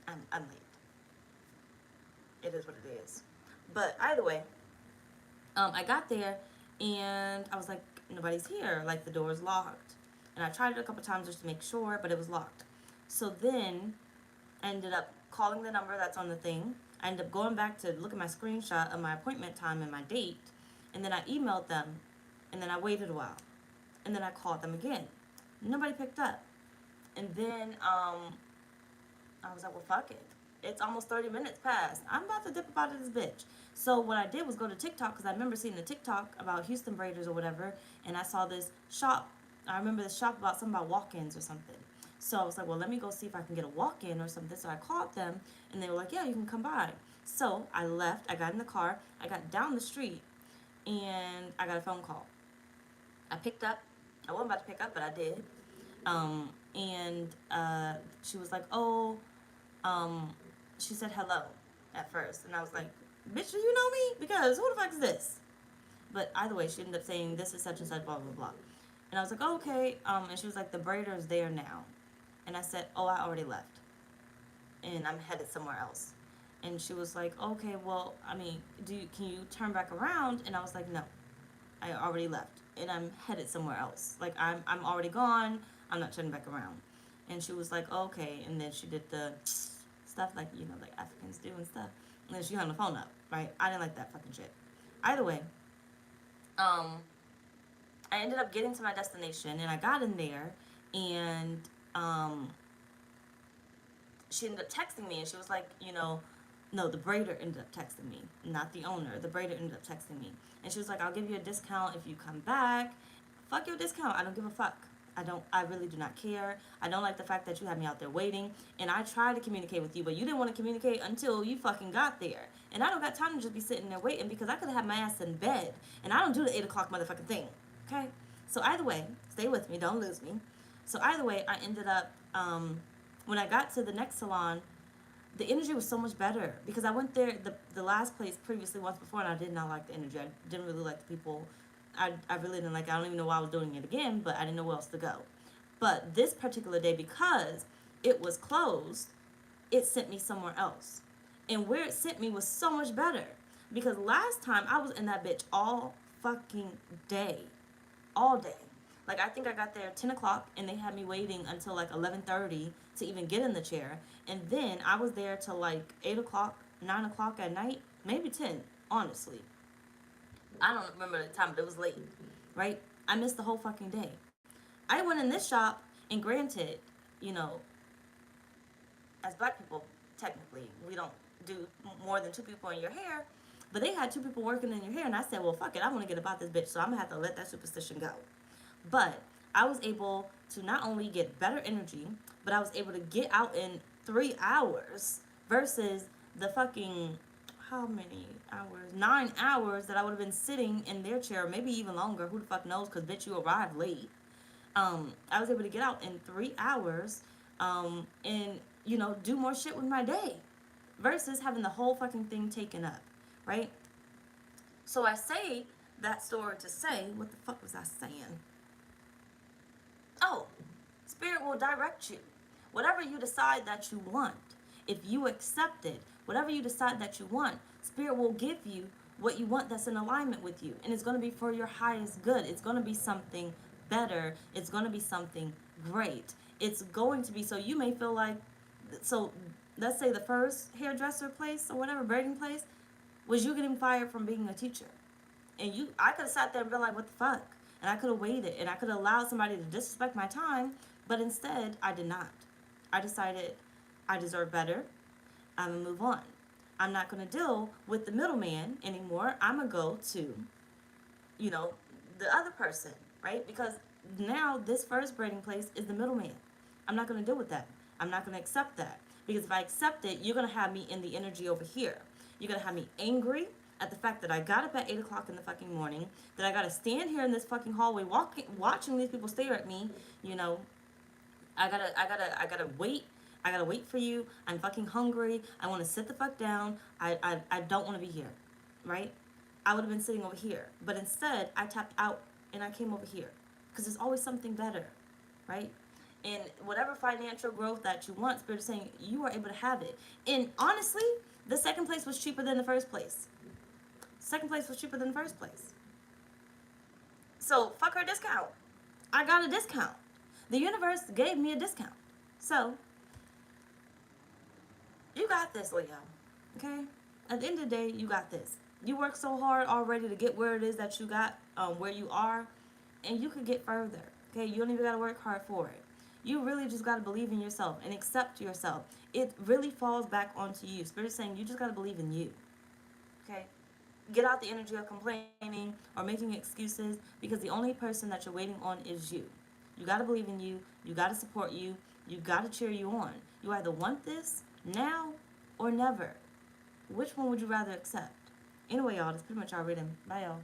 I'm late. It is what it is. But either way, I got there, and I was like, nobody's here. Like, the door is locked. And I tried it a couple times just to make sure, but it was locked. So then I ended up calling the number that's on the thing. I ended up going back to look at my screenshot of my appointment time and my date. And then I emailed them. And then I waited a while. And then I called them again. Nobody picked up. And then I was like, well, fuck it. It's almost 30 minutes past. I'm about to dip up out of this bitch. So what I did was go to TikTok, because I remember seeing the TikTok about Houston braiders or whatever, and I saw this shop. I remember this shop about something about walk-ins or something. So I was like, well, let me go see if I can get a walk-in or something. So I called them, and they were like, yeah, you can come by. So I left. I got in the car. I got down the street, and I got a phone call. I picked up. I wasn't about to pick up, but I did. She was like, oh, she said hello at first. And I was like, bitch, do you know me? Because who the fuck is this? But either way, she ended up saying, this is such and such, blah, blah, blah. And I was like, oh, okay. And she was like, the braider is there now. And I said, oh, I already left. And I'm headed somewhere else. And she was like, okay, well, I mean, can you turn back around? And I was like, no, I already left. And I'm headed somewhere else. Like, I'm already gone. I'm not turning back around. And she was like, oh, okay. And then she did the stuff like, you know, like Africans do and stuff. And then she hung the phone up, right? I didn't like that fucking shit. Either way, I ended up getting to my destination, and I got in there, and she ended up texting me, and she was like, you know, no, the braider ended up texting me, not the owner. The braider ended up texting me. And she was like, I'll give you a discount if you come back. Fuck your discount. I don't give a fuck. I really do not care. I don't like the fact that you had me out there waiting. And I tried to communicate with you, but you didn't want to communicate until you fucking got there. And I don't got time to just be sitting there waiting because I could have had my ass in bed. And I don't do the 8 o'clock motherfucking thing. Okay? So either way, stay with me. Don't lose me. So either way, I ended up, when I got to the next salon, the energy was so much better because I went there the last place previously once before and I did not like the energy. I didn't really like the people. I really didn't like it. I don't even know why I was doing it again, but I didn't know where else to go. But this particular day, because it was closed, it sent me somewhere else. And where it sent me was so much better. Because last time I was in that bitch all fucking day. All day. Like I think I got there at 10 o'clock and they had me waiting until like 11:30 to even get in the chair. And then I was there till like 8 o'clock, 9 o'clock at night, maybe 10, honestly. I don't remember the time, but it was late, right? I missed the whole fucking day. I went in this shop and granted, you know, as black people, technically, we don't do more than 2 people in your hair, but they had 2 people working in your hair and I said, well, fuck it, I want to get about this bitch, so I'm going to have to let that superstition go. But I was able to not only get better energy, but I was able to get out in 3 hours versus the fucking, how many hours? 9 hours that I would have been sitting in their chair, maybe even longer. Who the fuck knows? Because bitch, you arrived late. I was able to get out in 3 hours, and you know, do more shit with my day, versus having the whole fucking thing taken up, right? So I say that story to say, what the fuck was I saying? Oh, Spirit will direct you. Whatever you decide that you want, if you accept it, whatever you decide that you want, Spirit will give you what you want that's in alignment with you. And it's going to be for your highest good. It's going to be something better. It's going to be something great. It's going to be, so you may feel like, so let's say the first hairdresser place or whatever, braiding place, was you getting fired from being a teacher. And I could have sat there and been like, what the fuck? And I could have waited and I could have allowed somebody to disrespect my time, but instead I did not. I decided I deserve better. I'm going to move on. I'm not going to deal with the middleman anymore. I'm going to go to, you know, the other person, right? Because now this first braiding place is the middleman. I'm not going to deal with that. I'm not going to accept that. Because if I accept it, you're going to have me in the energy over here. You're going to have me angry at the fact that I got up at 8 o'clock in the fucking morning, that I got to stand here in this fucking hallway watching these people stare at me, you know. I gotta wait. I gotta wait for you. I'm fucking hungry. I want to sit the fuck down. I don't want to be here, right? I would have been sitting over here. But instead, I tapped out and I came over here. Because there's always something better, right? And whatever financial growth that you want, Spirit is saying, you are able to have it. And honestly, the second place was cheaper than the first place. Second place was cheaper than the first place. So, fuck her discount. I got a discount. The universe gave me a discount. So, you got this, Leo. Okay? At the end of the day, you got this. You work so hard already to get where it is that you got, where you are, and you could get further. Okay? You don't even got to work hard for it. You really just got to believe in yourself and accept yourself. It really falls back onto you. Spirit's saying you just got to believe in you. Okay? Get out the energy of complaining or making excuses, because the only person that you're waiting on is you. You got to believe in you. You got to support you. You got to cheer you on. You either want this now or never. Which one would you rather accept? Anyway, y'all, that's pretty much our reading. Bye, y'all.